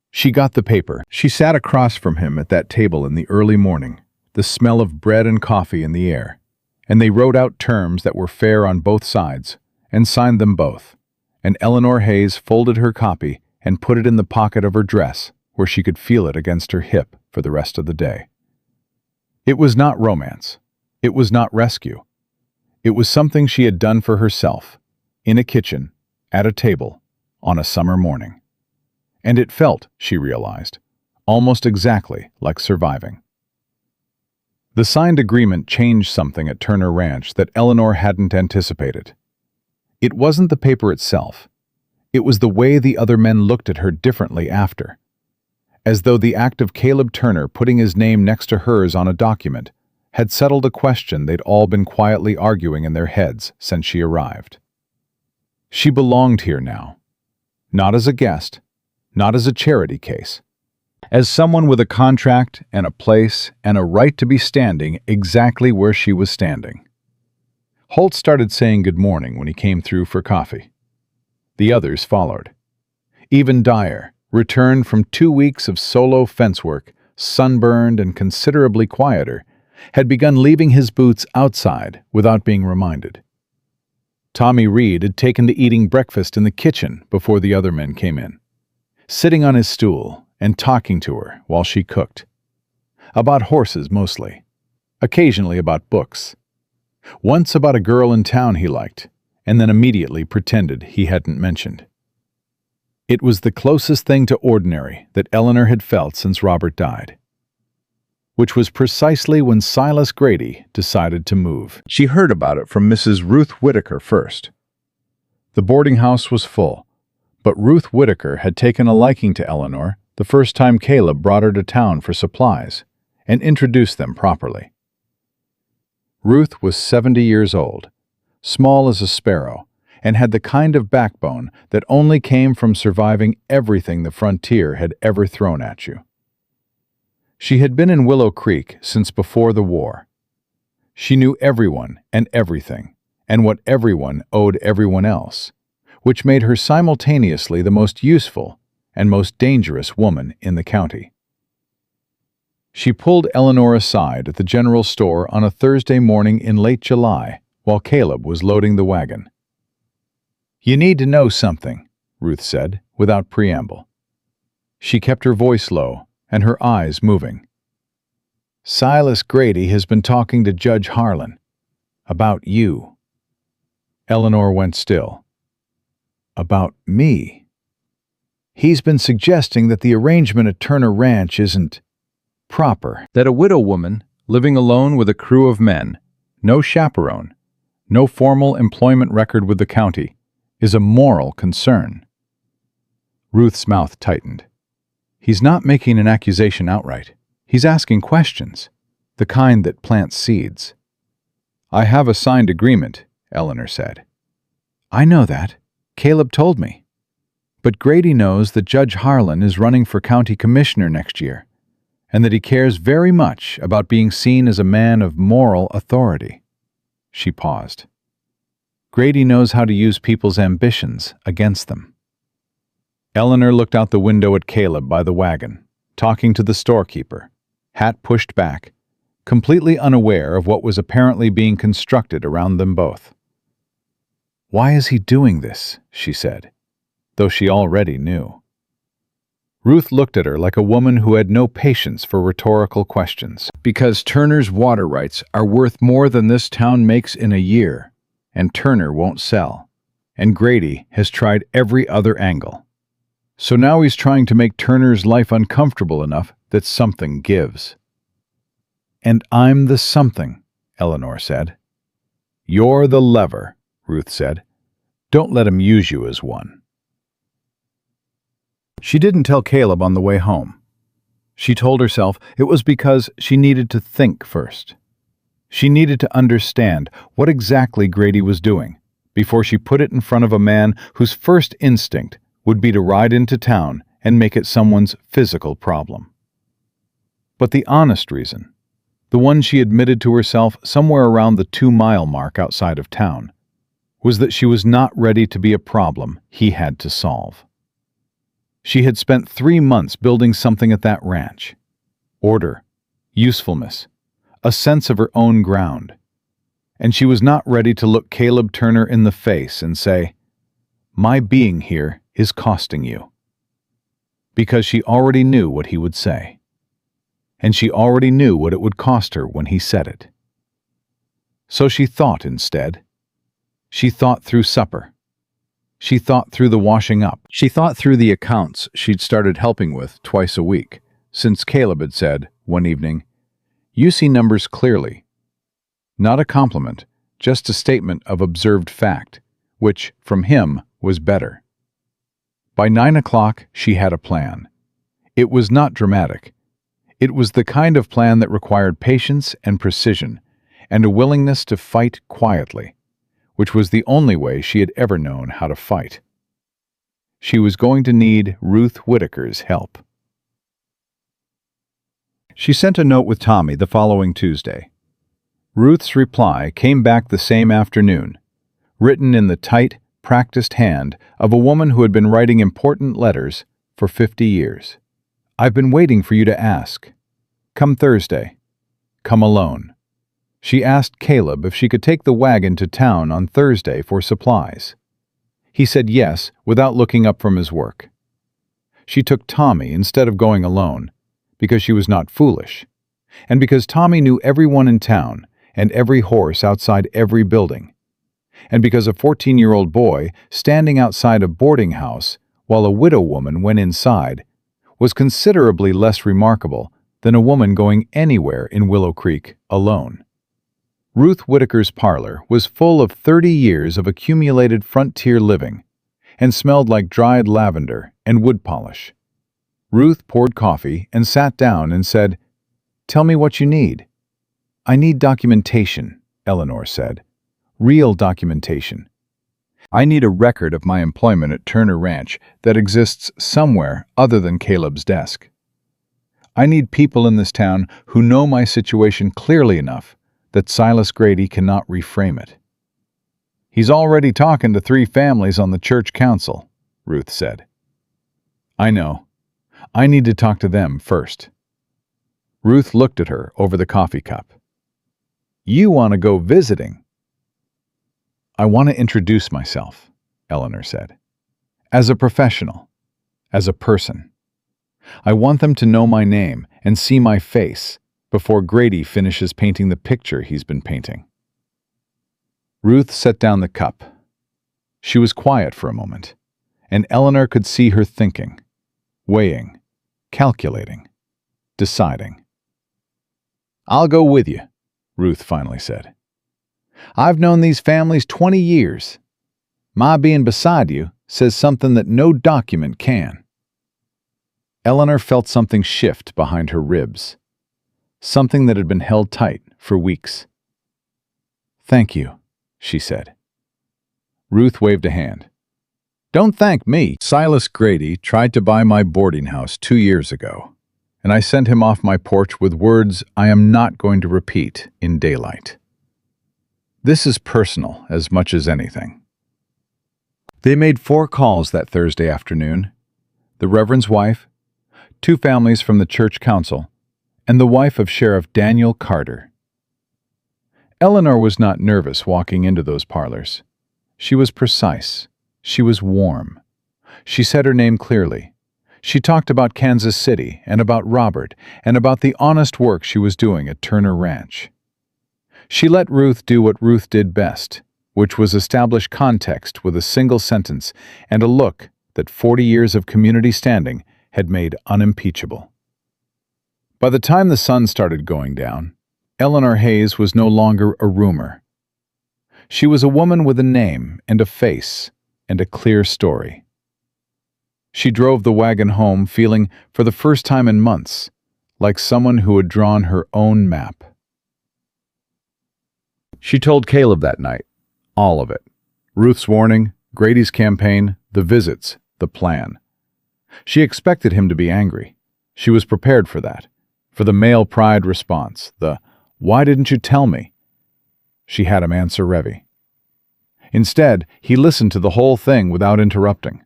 She got the paper. She sat across from him at that table in the early morning, the smell of bread and coffee in the air, and they wrote out terms that were fair on both sides, and signed them both, and Eleanor Hayes folded her copy and put it in the pocket of her dress, where she could feel it against her hip for the rest of the day. It was not romance. It was not rescue. It was something she had done for herself, in a kitchen, at a table, on a summer morning. And it felt, she realized, almost exactly like surviving. The signed agreement changed something at Turner Ranch that Eleanor hadn't anticipated. It wasn't the paper itself. It was the way the other men looked at her differently after. As though the act of Caleb Turner putting his name next to hers on a document had settled a question they'd all been quietly arguing in their heads since she arrived. She belonged here now. Not as a guest, not as a charity case. As someone with a contract and a place and a right to be standing exactly where she was standing. Holt started saying good morning when he came through for coffee. The others followed. Even Dyer, returned from 2 weeks of solo fence work, sunburned and considerably quieter, had begun leaving his boots outside without being reminded. Tommy Reed had taken to eating breakfast in the kitchen before the other men came in, sitting on his stool and talking to her while she cooked. About horses mostly, occasionally about books. Once about a girl in town he liked, and then immediately pretended he hadn't mentioned. It was the closest thing to ordinary that Eleanor had felt since Robert died. Which was precisely when Silas Grady decided to move. She heard about it from Mrs. Ruth Whittaker first. The boarding house was full, but Ruth Whittaker had taken a liking to Eleanor the first time Caleb brought her to town for supplies and introduced them properly. Ruth was 70 years old, small as a sparrow, and had the kind of backbone that only came from surviving everything the frontier had ever thrown at you. She had been in Willow Creek since before the war. She knew everyone and everything, and what everyone owed everyone else, which made her simultaneously the most useful and most dangerous woman in the county. She pulled Eleanor aside at the general store on a Thursday morning in late July while Caleb was loading the wagon. "You need to know something," Ruth said, without preamble. She kept her voice low and her eyes moving. "Silas Grady has been talking to Judge Harlan. About you." Eleanor went still. "About me?" "He's been suggesting that the arrangement at Turner Ranch isn't proper. That a widow woman, living alone with a crew of men, no chaperone, no formal employment record with the county, is a moral concern. Ruth's mouth tightened. He's not making an accusation outright. He's asking questions, the kind that plants seeds. I have a signed agreement, Eleanor said. I know that. Caleb told me. But Grady knows that Judge Harlan is running for county commissioner next year, and that he cares very much about being seen as a man of moral authority. She paused. Grady knows how to use people's ambitions against them. Eleanor looked out the window at Caleb by the wagon, talking to the storekeeper, hat pushed back, completely unaware of what was apparently being constructed around them both. Why is he doing this? She said, though she already knew. Ruth looked at her like a woman who had no patience for rhetorical questions. Because Turner's water rights are worth more than this town makes in a year, and Turner won't sell, and Grady has tried every other angle. So now he's trying to make Turner's life uncomfortable enough that something gives. And I'm the something, Eleanor said. You're the lever, Ruth said. Don't let him use you as one. She didn't tell Caleb on the way home. She told herself it was because she needed to think first. She needed to understand what exactly Grady was doing before she put it in front of a man whose first instinct would be to ride into town and make it someone's physical problem. But the honest reason, the one she admitted to herself somewhere around the 2-mile mark outside of town, was that she was not ready to be a problem he had to solve. She had spent 3 months building something at that ranch. Order, usefulness, a sense of her own ground. And she was not ready to look Caleb Turner in the face and say, "My being here is costing you." Because she already knew what he would say. And she already knew what it would cost her when he said it. So she thought instead. She thought through supper. She thought through the washing up. She thought through the accounts she'd started helping with twice a week, since Caleb had said, one evening, "You see numbers clearly." Not a compliment, just a statement of observed fact, which, from him, was better. By 9 o'clock, she had a plan. It was not dramatic. It was the kind of plan that required patience and precision, and a willingness to fight quietly, which was the only way she had ever known how to fight. She was going to need Ruth Whitaker's help. She sent a note with Tommy the following Tuesday. Ruth's reply came back the same afternoon, written in the tight, practiced hand of a woman who had been writing important letters for 50 years. I've been waiting for you to ask. Come Thursday. Come alone. She asked Caleb if she could take the wagon to town on Thursday for supplies. He said yes without looking up from his work. She took Tommy instead of going alone, because she was not foolish, and because Tommy knew everyone in town and every horse outside every building, and because a 14-year-old boy standing outside a boarding house while a widow woman went inside was considerably less remarkable than a woman going anywhere in Willow Creek alone. Ruth Whitaker's parlor was full of 30 years of accumulated frontier living and smelled like dried lavender and wood polish. Ruth poured coffee and sat down and said, "Tell me what you need." "I need documentation," Eleanor said. "Real documentation. I need a record of my employment at Turner Ranch that exists somewhere other than Caleb's desk. I need people in this town who know my situation clearly enough that Silas Grady cannot reframe it." "He's already talking to 3 families on the church council," Ruth said. "I know. I need to talk to them first." Ruth looked at her over the coffee cup. "You want to go visiting?" "I want to introduce myself," Eleanor said. "As a professional. As a person. I want them to know my name and see my face before Grady finishes painting the picture he's been painting." Ruth set down the cup. She was quiet for a moment, and Eleanor could see her thinking, weighing, calculating, deciding. "I'll go with you," Ruth finally said. I've known these families 20 years. My being beside you says something that no document can." Eleanor felt something shift behind her ribs, something that had been held tight for weeks. "Thank you," she said. Ruth waved a hand. "Don't thank me." Silas Grady tried to buy my boarding house 2 years ago, and I sent him off my porch with words I am not going to repeat in daylight. This is personal as much as anything. They made 4 calls that Thursday afternoon. The Reverend's wife, 2 families from the church council, and the wife of Sheriff Daniel Carter. Eleanor was not nervous walking into those parlors. She was precise. She was warm. She said her name clearly. She talked about Kansas City and about Robert and about the honest work she was doing at Turner Ranch. She let Ruth do what Ruth did best, which was establish context with a single sentence and a look that 40 years of community standing had made unimpeachable. By the time the sun started going down, Eleanor Hayes was no longer a rumor. She was a woman with a name and a face and a clear story. She drove the wagon home feeling, for the first time in months, like someone who had drawn her own map. She told Caleb that night, all of it. Ruth's warning, Grady's campaign, the visits, the plan. She expected him to be angry. She was prepared for that, for the male pride response, the "why didn't you tell me?" She had him answer Revy. Instead, he listened to the whole thing without interrupting,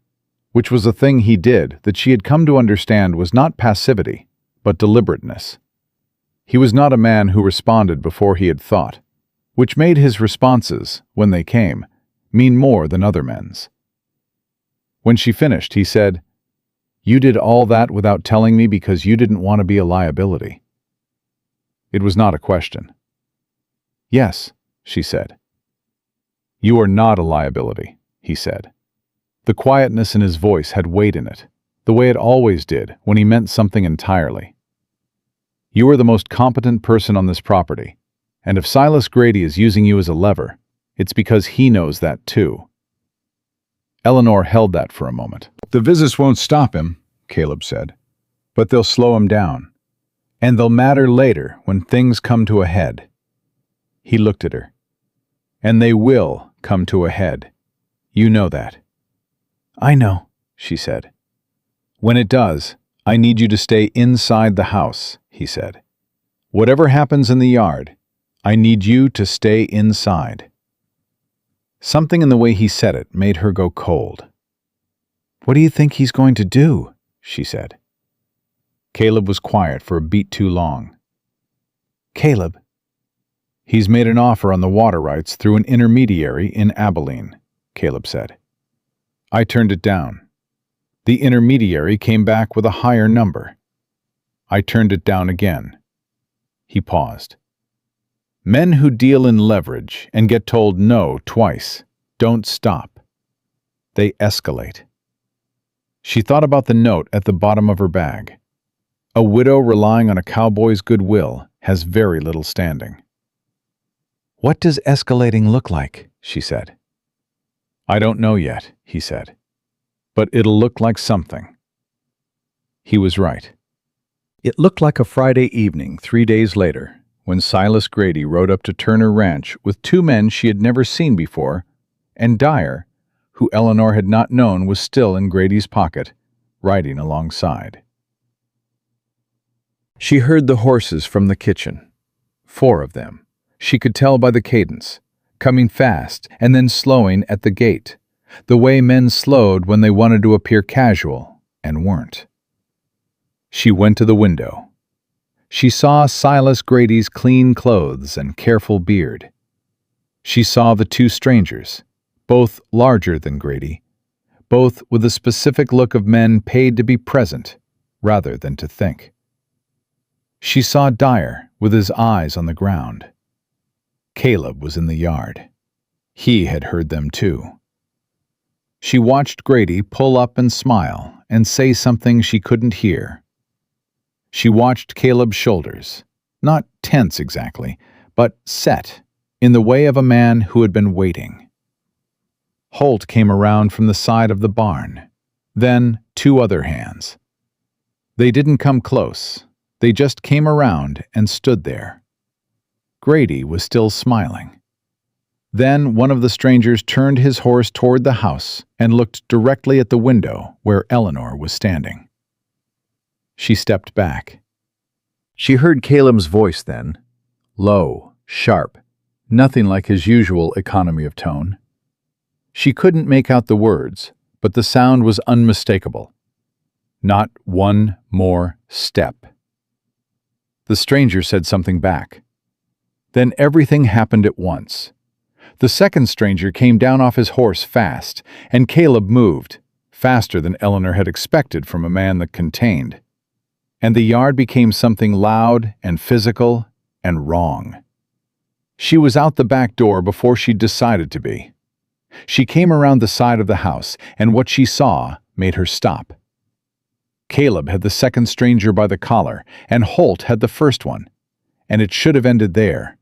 which was a thing he did that she had come to understand was not passivity, but deliberateness. He was not a man who responded before he had thought, which made his responses, when they came, mean more than other men's. When she finished, he said, "You did all that without telling me because you didn't want to be a liability." It was not a question. "Yes," she said. "You are not a liability," he said. The quietness in his voice had weight in it, the way it always did when he meant something entirely. "You are the most competent person on this property, and if Silas Grady is using you as a lever, it's because he knows that too." Eleanor held that for a moment. "The visits won't stop him," Caleb said, "but they'll slow him down, and they'll matter later when things come to a head." He looked at her. "And they will come to a head. You know that." "I know," she said. "When it does, I need you to stay inside the house," he said. "Whatever happens in the yard, I need you to stay inside." Something in the way he said it made her go cold. "What do you think he's going to do?" she said. Caleb was quiet for a beat too long. "Caleb." "He's made an offer on the water rights through an intermediary in Abilene," Caleb said. "I turned it down. The intermediary came back with a higher number. I turned it down again." He paused. "Men who deal in leverage and get told no twice don't stop. They escalate." She thought about the note at the bottom of her bag. A widow relying on a cowboy's goodwill has very little standing. "What does escalating look like?" she said. "I don't know yet," he said. "But it'll look like something." He was right. It looked like a Friday evening 3 days later, when Silas Grady rode up to Turner Ranch with 2 men she had never seen before, and Dyer, who Eleanor had not known was still in Grady's pocket, riding alongside. She heard the horses from the kitchen. 4 of them. She could tell by the cadence, coming fast and then slowing at the gate, the way men slowed when they wanted to appear casual and weren't. She went to the window. She saw Silas Grady's clean clothes and careful beard. She saw the 2 strangers, both larger than Grady, both with a specific look of men paid to be present rather than to think. She saw Dyer with his eyes on the ground. Caleb was in the yard. He had heard them too. She watched Grady pull up and smile and say something she couldn't hear. She watched Caleb's shoulders, not tense exactly, but set, in the way of a man who had been waiting. Holt came around from the side of the barn. Then 2 other hands. They didn't come close. They just came around and stood there. Grady was still smiling. Then one of the strangers turned his horse toward the house and looked directly at the window where Eleanor was standing. She stepped back. She heard Caleb's voice then, low, sharp, nothing like his usual economy of tone. She couldn't make out the words, but the sound was unmistakable. Not one more step. The stranger said something back. Then everything happened at once. The second stranger came down off his horse fast, and Caleb moved, faster than Eleanor had expected from a man that contained. And the yard became something loud and physical and wrong. She was out the back door before she'd decided to be. She came around the side of the house, and what she saw made her stop. Caleb had the second stranger by the collar, and Holt had the first one, and it should have ended there.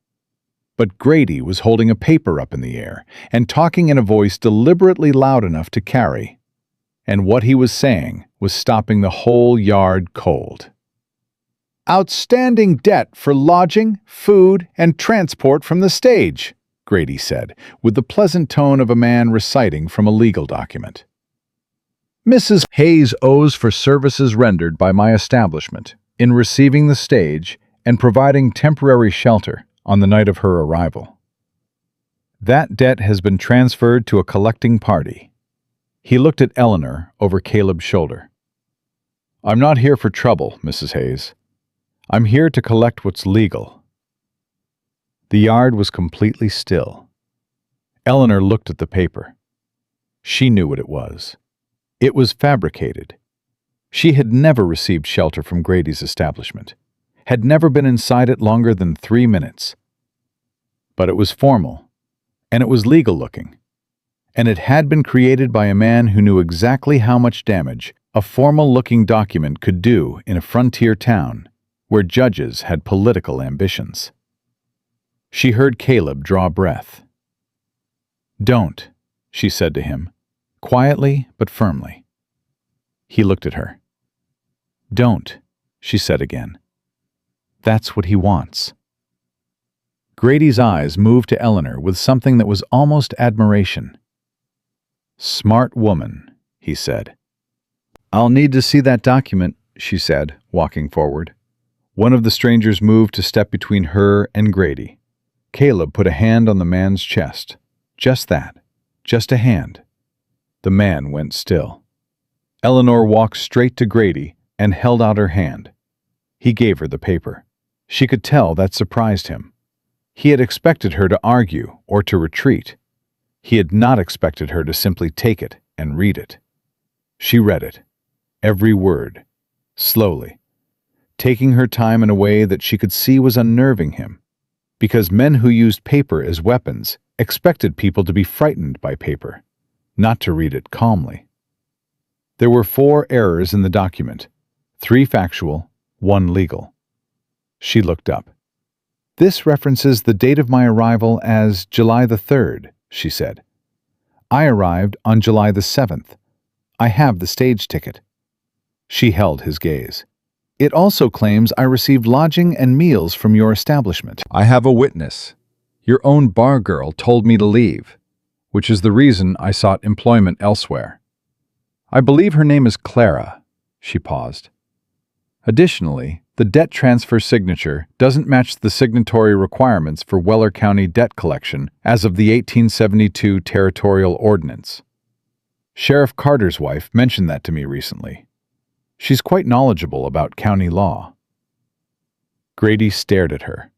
But Grady was holding a paper up in the air and talking in a voice deliberately loud enough to carry. And what he was saying was stopping the whole yard cold. "Outstanding debt for lodging, food, and transport from the stage," Grady said, with the pleasant tone of a man reciting from a legal document. "Mrs. Hayes owes for services rendered by my establishment in receiving the stage and providing temporary shelter on the night of her arrival. That debt has been transferred to a collecting party." He looked at Eleanor over Caleb's shoulder. "I'm not here for trouble, Mrs. Hayes. I'm here to collect what's legal." The yard was completely still. Eleanor looked at the paper. She knew what it was. It was fabricated. She had never received shelter from Grady's establishment, had never been inside it longer than 3 minutes. But it was formal, and it was legal-looking, and it had been created by a man who knew exactly how much damage a formal-looking document could do in a frontier town where judges had political ambitions. She heard Caleb draw breath. "Don't," she said to him, quietly but firmly. He looked at her. "Don't," she said again. "That's what he wants." Grady's eyes moved to Eleanor with something that was almost admiration. "Smart woman," he said. "I'll need to see that document," she said, walking forward. One of the strangers moved to step between her and Grady. Caleb put a hand on the man's chest. Just that. Just a hand. The man went still. Eleanor walked straight to Grady and held out her hand. He gave her the paper. She could tell that surprised him. He had expected her to argue or to retreat. He had not expected her to simply take it and read it. She read it, every word, slowly, taking her time in a way that she could see was unnerving him, because men who used paper as weapons expected people to be frightened by paper, not to read it calmly. There were 4 errors in the document, 3 factual, 1 legal. She looked up. "This references the date of my arrival as July the 3rd, she said. "I arrived on July the 7th. I have the stage ticket." She held his gaze. "It also claims I received lodging and meals from your establishment." "I have a witness. Your own bar girl told me to leave, which is the reason I sought employment elsewhere. I believe her name is Clara." She paused. "Additionally, the debt transfer signature doesn't match the signatory requirements for Weller County debt collection as of the 1872 Territorial Ordinance. Sheriff Carter's wife mentioned that to me recently. She's quite knowledgeable about county law." Grady stared at her.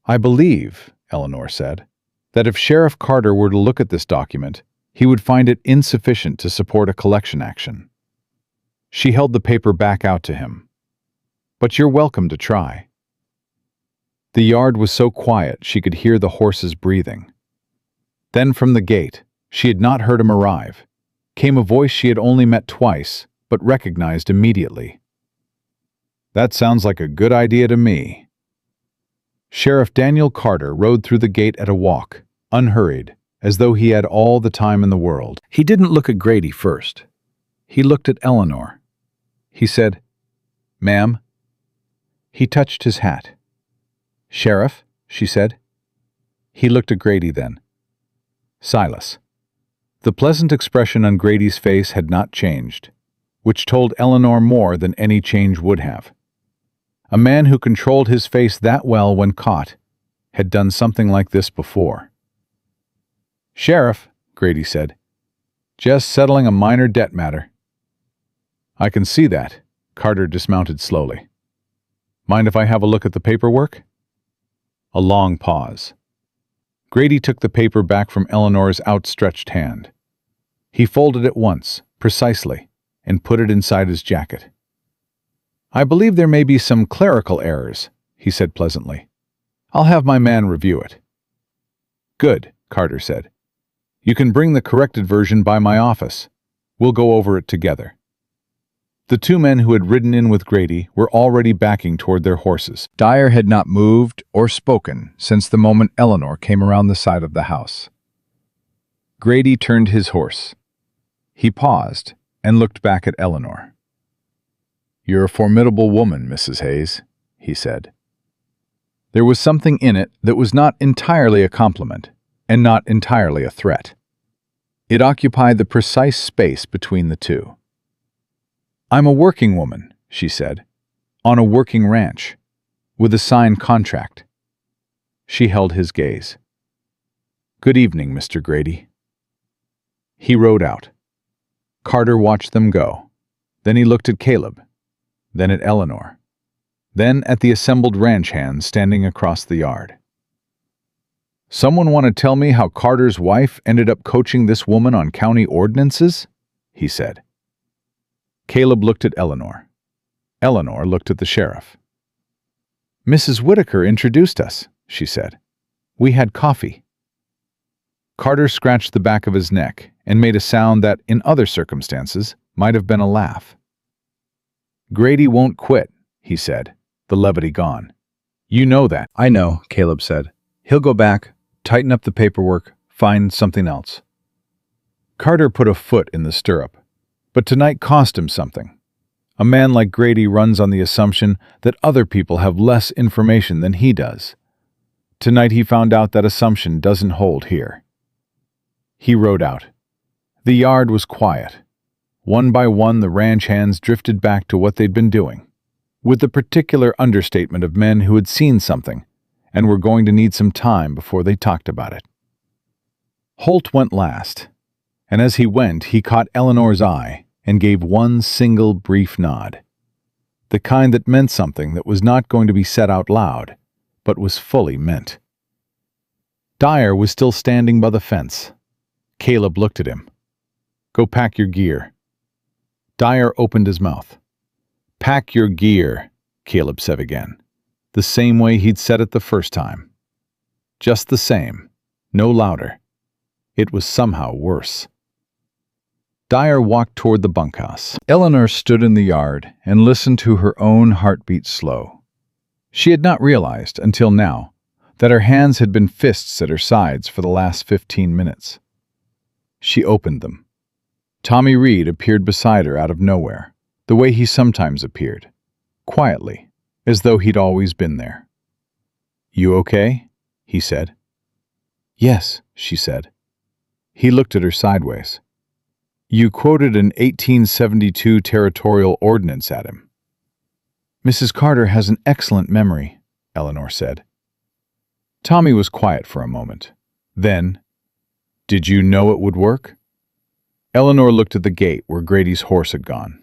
"I believe," Eleanor said, "that if Sheriff Carter were to look at this document, he would find it insufficient to support a collection action." She held the paper back out to him. "But you're welcome to try." The yard was so quiet she could hear the horses breathing. Then from the gate, she had not heard him arrive, came a voice she had only met twice, but recognized immediately. "That sounds like a good idea to me." Sheriff Daniel Carter rode through the gate at a walk, unhurried, as though he had all the time in the world. He didn't look at Grady first. He looked at Eleanor. He said, "Ma'am." He touched his hat. "Sheriff," she said. He looked at Grady then. Silas. The pleasant expression on Grady's face had not changed, which told Eleanor more than any change would have. A man who controlled his face that well when caught had done something like this before. "Sheriff," Grady said, "just settling a minor debt matter." "I can see that." Carter dismounted slowly. "Mind if I have a look at the paperwork?" A long pause. Grady took the paper back from Eleanor's outstretched hand. He folded it once, precisely, and put it inside his jacket. "I believe there may be some clerical errors," he said pleasantly. "I'll have my man review it." "Good," Carter said. "You can bring the corrected version by my office. We'll go over it together." The two men who had ridden in with Grady were already backing toward their horses. Dyer had not moved or spoken since the moment Eleanor came around the side of the house. Grady turned his horse. He paused and looked back at Eleanor. "You're a formidable woman, Mrs. Hayes," he said. There was something in it that was not entirely a compliment and not entirely a threat. It occupied the precise space between the two. "I'm a working woman," she said, "on a working ranch, with a signed contract." She held his gaze. "Good evening, Mr. Grady." He rode out. Carter watched them go. Then he looked at Caleb, then at Eleanor, then at the assembled ranch hands standing across the yard. "Someone want to tell me how Carter's wife ended up coaching this woman on county ordinances?" he said. Caleb looked at Eleanor. Eleanor looked at the sheriff. "Mrs. Whitaker introduced us," she said. "We had coffee." Carter scratched the back of his neck and made a sound that, in other circumstances, might have been a laugh. "Grady won't quit," he said, the levity gone. "You know that." "I know," Caleb said. "He'll go back, tighten up the paperwork, find something else." Carter put a foot in the stirrup. But tonight cost him something. A man like Grady runs on the assumption that other people have less information than he does. Tonight he found out that assumption doesn't hold here. He rode out. The yard was quiet. One by one the ranch hands drifted back to what they'd been doing, with the particular understatement of men who had seen something and were going to need some time before they talked about it. Holt went last, and as he went he caught Eleanor's eye and gave one single brief nod, the kind that meant something that was not going to be said out loud, but was fully meant. Dyer was still standing by the fence. Caleb looked at him. "Go pack your gear." Dyer opened his mouth. "Pack your gear," Caleb said again, the same way he'd said it the first time. Just the same, no louder. It was somehow worse. Dyer walked toward the bunkhouse. Eleanor stood in the yard and listened to her own heartbeat slow. She had not realized, until now, that her hands had been fists at her sides for the last 15 minutes. She opened them. Tommy Reed appeared beside her out of nowhere, the way he sometimes appeared, quietly, as though he'd always been there. "You okay?" he said. "Yes," she said. He looked at her sideways. "You quoted an 1872 territorial ordinance at him." "Mrs. Carter has an excellent memory," Eleanor said. Tommy was quiet for a moment. Then, "Did you know it would work?" Eleanor looked at the gate where Grady's horse had gone.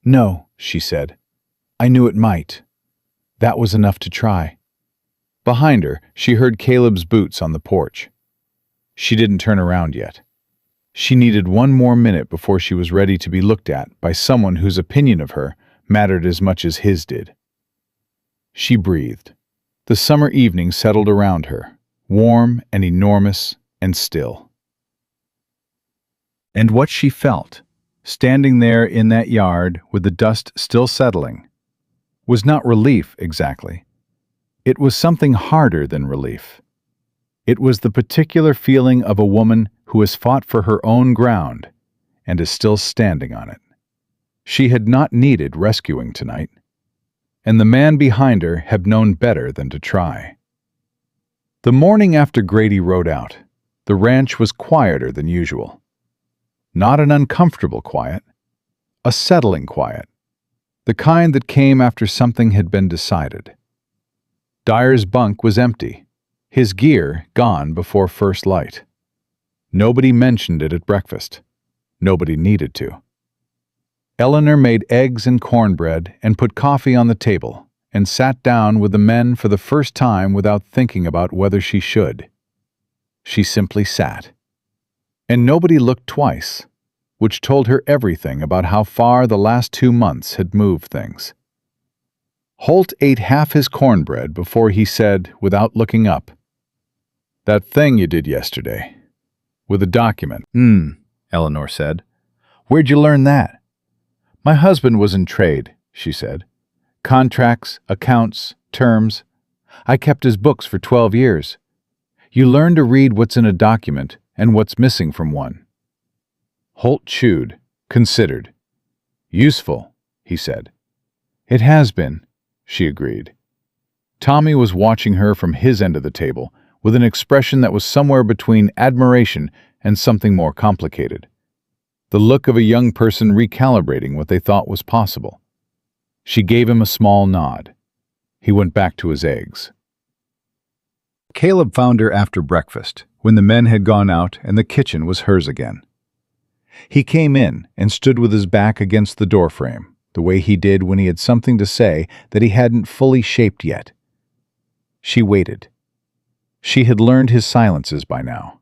"No," she said. "I knew it might. That was enough to try." Behind her, she heard Caleb's boots on the porch. She didn't turn around yet. She needed one more minute before she was ready to be looked at by someone whose opinion of her mattered as much as his did. She breathed. The summer evening settled around her, warm and enormous and still. And what she felt, standing there in that yard with the dust still settling, was not relief exactly, It was something harder than relief. It was the particular feeling of a woman who has fought for her own ground and is still standing on it. She had not needed rescuing tonight, and the man behind her had known better than to try. The morning after Grady rode out, the ranch was quieter than usual. Not an uncomfortable quiet, a settling quiet, the kind that came after something had been decided. Dyer's bunk was empty, his gear gone before first light. Nobody mentioned it at breakfast. Nobody needed to. Eleanor made eggs and cornbread and put coffee on the table and sat down with the men for the first time without thinking about whether she should. She simply sat. And nobody looked twice, which told her everything about how far the last 2 months had moved things. Holt ate half his cornbread before he said, without looking up, "That thing you did yesterday, with a document." Eleanor said. "Where'd you learn that?" "My husband was in trade," she said. "Contracts, accounts, terms. I kept his books for 12 years. You learn to read what's in a document and what's missing from one." Holt chewed, considered. "Useful," he said. "It has been," she agreed. Tommy was watching her from his end of the table with an expression that was somewhere between admiration and something more complicated. The look of a young person recalibrating what they thought was possible. She gave him a small nod. He went back to his eggs. Caleb found her after breakfast, when the men had gone out and the kitchen was hers again. He came in and stood with his back against the doorframe, the way he did when he had something to say that he hadn't fully shaped yet. She waited. She had learned his silences by now,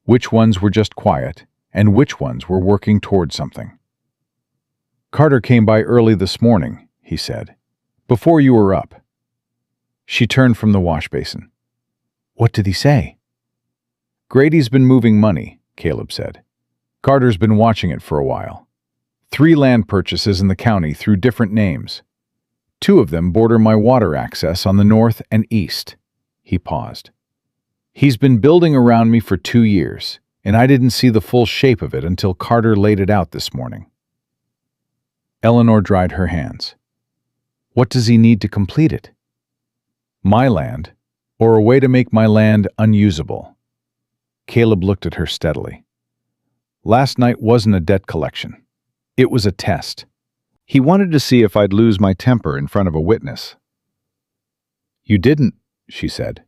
which ones were just quiet and which ones were working toward something. "Carter came by early this morning," he said, "before you were up." She turned from the wash basin. "What did he say?" "Grady's been moving money," Caleb said. "Carter's been watching it for a while. 3 land purchases in the county through different names. 2 of them border my water access on the north and east." He paused. "He's been building around me for 2 years, and I didn't see the full shape of it until Carter laid it out this morning." Eleanor dried her hands. "What does he need to complete it?" "My land, or a way to make my land unusable." Caleb looked at her steadily. "Last night wasn't a debt collection. It was a test. He wanted to see if I'd lose my temper in front of a witness." "You didn't," she said.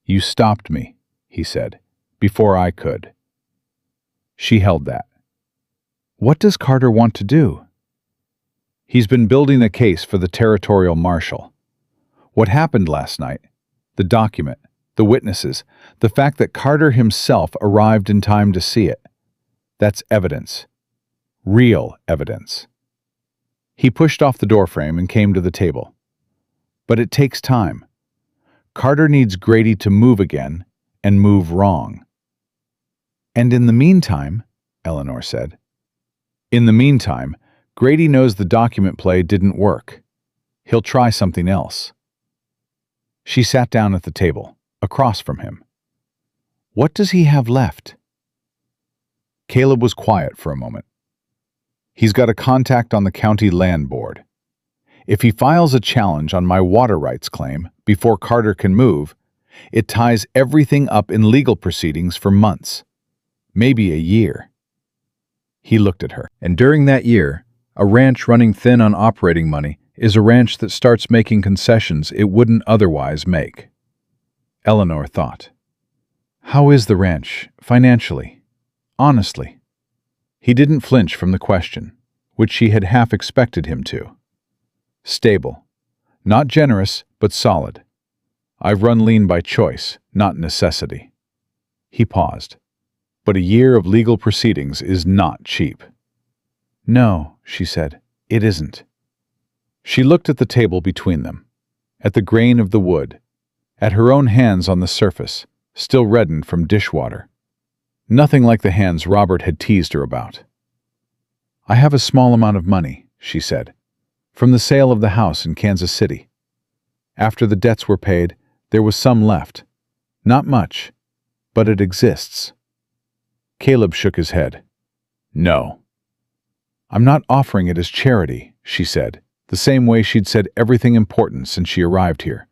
"You stopped me," he said, "before I could." She held that. "What does Carter want to do?" "He's been building a case for the territorial marshal. What happened last night, the document, the witnesses, the fact that Carter himself arrived in time to see it, that's evidence. Real evidence." He pushed off the doorframe and came to the table. "But it takes time. Carter needs Grady to move again, and move wrong." "And in the meantime," Eleanor said. "In the meantime, Grady knows the document play didn't work. He'll try something else." She sat down at the table, across from him. "What does he have left?" Caleb was quiet for a moment. "He's got a contact on the county land board. If he files a challenge on my water rights claim before Carter can move, it ties everything up in legal proceedings for months, maybe a year." He looked at her. "And during that year, a ranch running thin on operating money is a ranch that starts making concessions it wouldn't otherwise make." Eleanor thought. "How is the ranch, financially? Honestly?" He didn't flinch from the question, which she had half expected him to. "Stable. Not generous, but solid. I've run lean by choice, not necessity." He paused. "But a year of legal proceedings is not cheap." "No," she said, "it isn't." She looked at the table between them, at the grain of the wood, at her own hands on the surface, still reddened from dishwater. Nothing like the hands Robert had teased her about. "I have a small amount of money," she said, "from the sale of the house in Kansas City." After the debts were paid, there was some left. Not much, but it exists. Caleb shook his head. No. I'm not offering it as charity, she said, the same way she'd said everything important since she arrived here.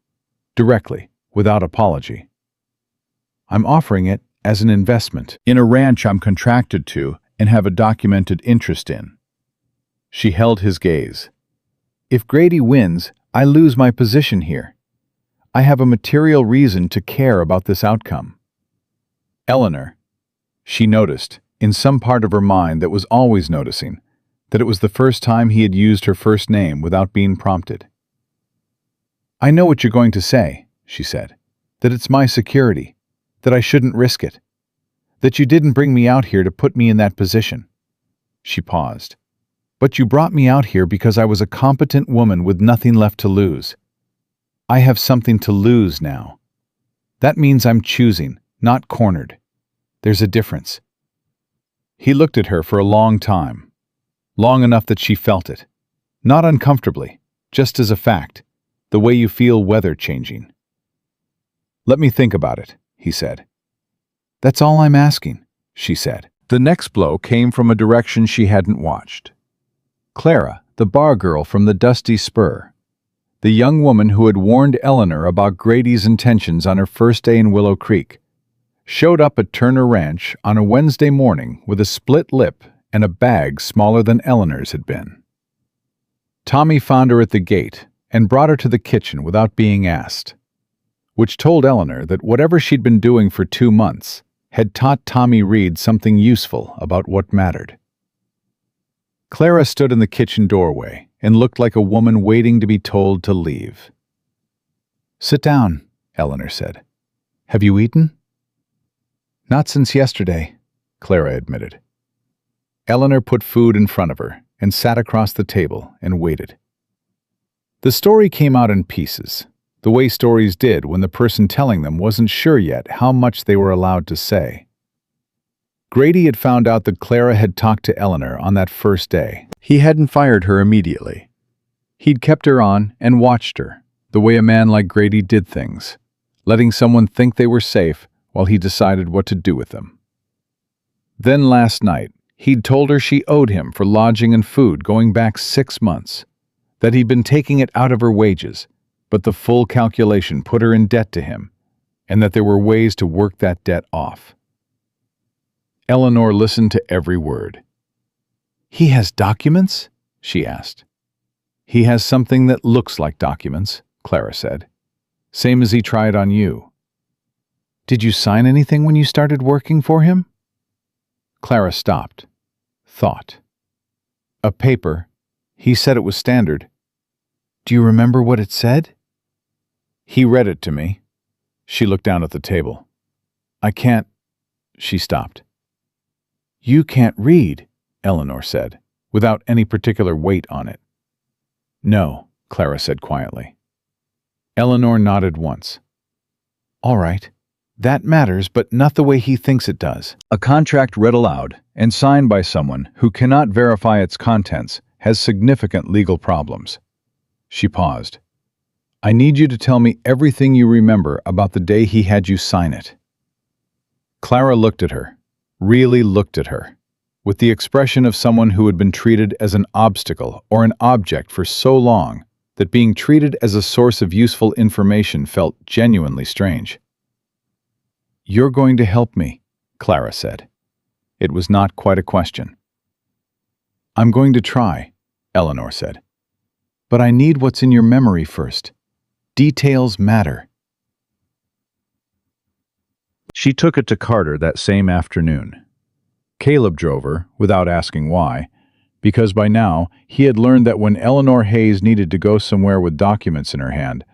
Directly, without apology. I'm offering it as an investment in a ranch I'm contracted to and have a documented interest in. She held his gaze. If Grady wins, I lose my position here. I have a material reason to care about this outcome. Eleanor, she noticed, in some part of her mind that was always noticing, that it was the first time he had used her first name without being prompted. I know what you're going to say, she said, that it's my security, that I shouldn't risk it, that you didn't bring me out here to put me in that position. She paused. But you brought me out here because I was a competent woman with nothing left to lose. I have something to lose now. That means I'm choosing, not cornered. There's a difference. He looked at her for a long time, long enough that she felt it, not uncomfortably, just as a fact, the way you feel weather changing. Let me think about it, he said. That's all I'm asking, she said. The next blow came from a direction she hadn't watched. Clara, the bar girl from the Dusty Spur, the young woman who had warned Eleanor about Grady's intentions on her first day in Willow Creek, showed up at Turner Ranch on a Wednesday morning with a split lip and a bag smaller than Eleanor's had been. Tommy found her at the gate and brought her to the kitchen without being asked, which told Eleanor that whatever she'd been doing for 2 months had taught Tommy Reed something useful about what mattered. Clara stood in the kitchen doorway and looked like a woman waiting to be told to leave. Sit down, Eleanor said. Have you eaten? Not since yesterday, Clara admitted. Eleanor put food in front of her and sat across the table and waited. The story came out in pieces, the way stories did when the person telling them wasn't sure yet how much they were allowed to say. Grady had found out that Clara had talked to Eleanor on that first day. He hadn't fired her immediately. He'd kept her on and watched her, the way a man like Grady did things, letting someone think they were safe while he decided what to do with them. Then last night, he'd told her she owed him for lodging and food going back 6 months, that he'd been taking it out of her wages, but the full calculation put her in debt to him, and that there were ways to work that debt off. Eleanor listened to every word. He has documents? She asked. He has something that looks like documents, Clara said. Same as he tried on you. Did you sign anything when you started working for him? Clara stopped. Thought. A paper. He said it was standard. Do you remember what it said? He read it to me. She looked down at the table. I can't. She stopped. You can't read, Eleanor said, without any particular weight on it. No, Clara said quietly. Eleanor nodded once. All right. That matters, but not the way he thinks it does. A contract read aloud and signed by someone who cannot verify its contents has significant legal problems. She paused. I need you to tell me everything you remember about the day he had you sign it. Clara looked at her, really looked at her, with the expression of someone who had been treated as an obstacle or an object for so long that being treated as a source of useful information felt genuinely strange. You're going to help me, Clara said. It was not quite a question. I'm going to try, Eleanor said. But I need what's in your memory first. Details matter. She took it to Carter that same afternoon. Caleb drove her, without asking why, because by now he had learned that when Eleanor Hayes needed to go somewhere with documents in her hand,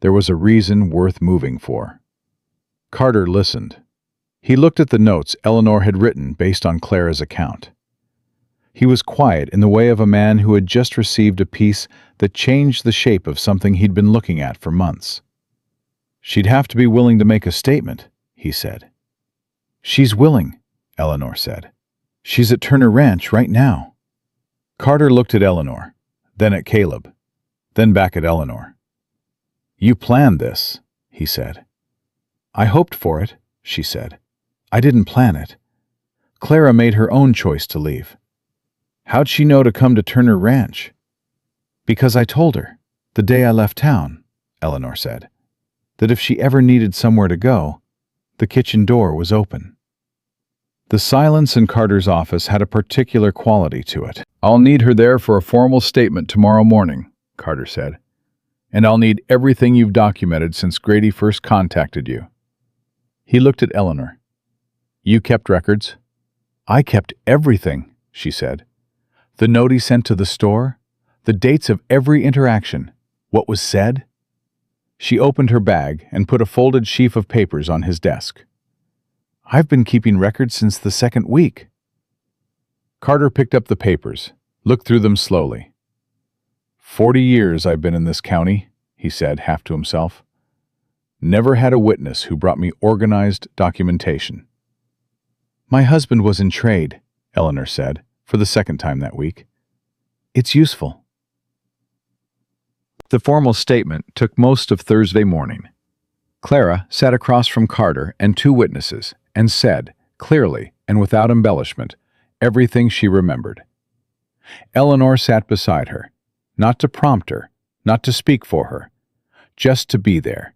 there was a reason worth moving for. Carter listened. He looked at the notes Eleanor had written based on Clara's account. He was quiet in the way of a man who had just received a piece that changed the shape of something he'd been looking at for months. She'd have to be willing to make a statement, he said. She's willing, Eleanor said. She's at Turner Ranch right now. Carter looked at Eleanor, then at Caleb, then back at Eleanor. "You planned this," he said. "I hoped for it," she said. "I didn't plan it. Clara made her own choice to leave." "How'd she know to come to Turner Ranch?" "Because I told her, the day I left town," Eleanor said, "that if she ever needed somewhere to go, the kitchen door was open." The silence in Carter's office had a particular quality to it. "I'll need her there for a formal statement tomorrow morning," Carter said. "And I'll need everything you've documented since Grady first contacted you." He looked at Eleanor. "You kept records?" "I kept everything," she said. "The note he sent to the store, the dates of every interaction, what was said." She opened her bag and put a folded sheaf of papers on his desk. "I've been keeping records since the second week." Carter picked up the papers, looked through them slowly. 40 years I've been in this county," he said, half to himself. "Never had a witness who brought me organized documentation." "My husband was in trade," Eleanor said, for the second time that week. "It's useful." The formal statement took most of Thursday morning. Clara sat across from Carter and two witnesses and said, clearly and without embellishment, everything she remembered. Eleanor sat beside her, not to prompt her, not to speak for her, just to be there,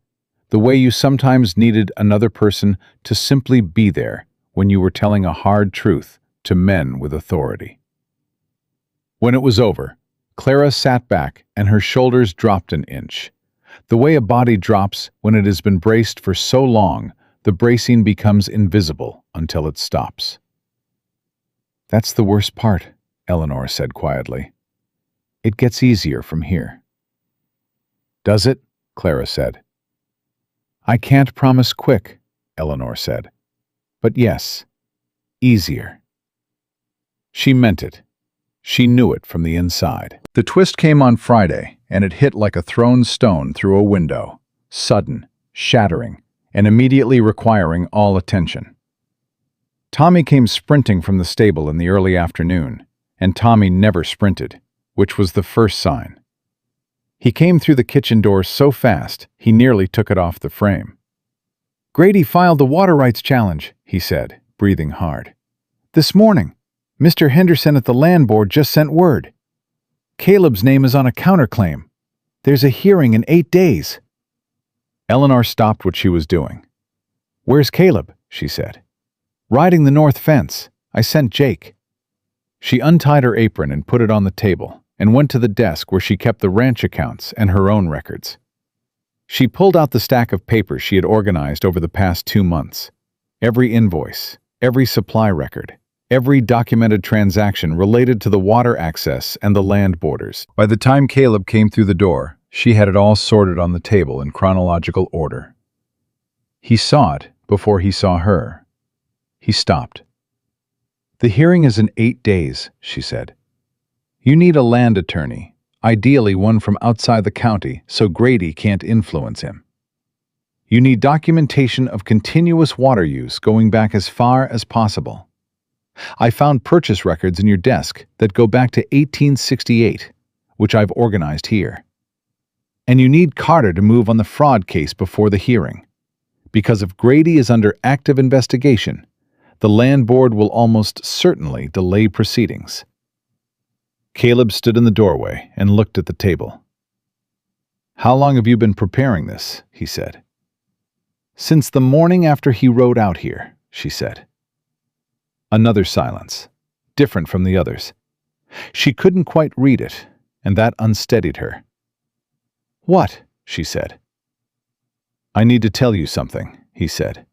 the way you sometimes needed another person to simply be there when you were telling a hard truth to men with authority. When it was over, Clara sat back and her shoulders dropped an inch. The way a body drops when it has been braced for so long, the bracing becomes invisible until it stops. "That's the worst part," Eleanor said quietly. "It gets easier from here." "Does it?" Clara said. "I can't promise quick," Eleanor said. "But yes, easier." She meant it. She knew it from the inside. The twist came on Friday, and it hit like a thrown stone through a window, sudden, shattering, and immediately requiring all attention. Tommy came sprinting from the stable in the early afternoon, and Tommy never sprinted, which was the first sign. He came through the kitchen door so fast, he nearly took it off the frame. "Grady filed the water rights challenge," he said, breathing hard. "This morning. Mr. Henderson at the land board just sent word. Caleb's name is on a counterclaim. There's a hearing in 8 days. Eleanor stopped what she was doing. "Where's Caleb?" she said. "Riding the north fence. I sent Jake." She untied her apron and put it on the table, and went to the desk where she kept the ranch accounts and her own records. She pulled out the stack of papers she had organized over the past 2 months. Every invoice, every supply record, every documented transaction related to the water access and the land borders. By the time Caleb came through the door, she had it all sorted on the table in chronological order. He saw it before he saw her. He stopped. "The hearing is in 8 days, she said. "You need a land attorney, ideally one from outside the county so Grady can't influence him. You need documentation of continuous water use going back as far as possible. I found purchase records in your desk that go back to 1868, which I've organized here. And you need Carter to move on the fraud case before the hearing. Because if Grady is under active investigation, the land board will almost certainly delay proceedings." Caleb stood in the doorway and looked at the table. "How long have you been preparing this?" he said. "Since the morning after he rode out here," she said. Another silence, different from the others. She couldn't quite read it, and that unsteadied her. "What?" she said. "I need to tell you something," he said.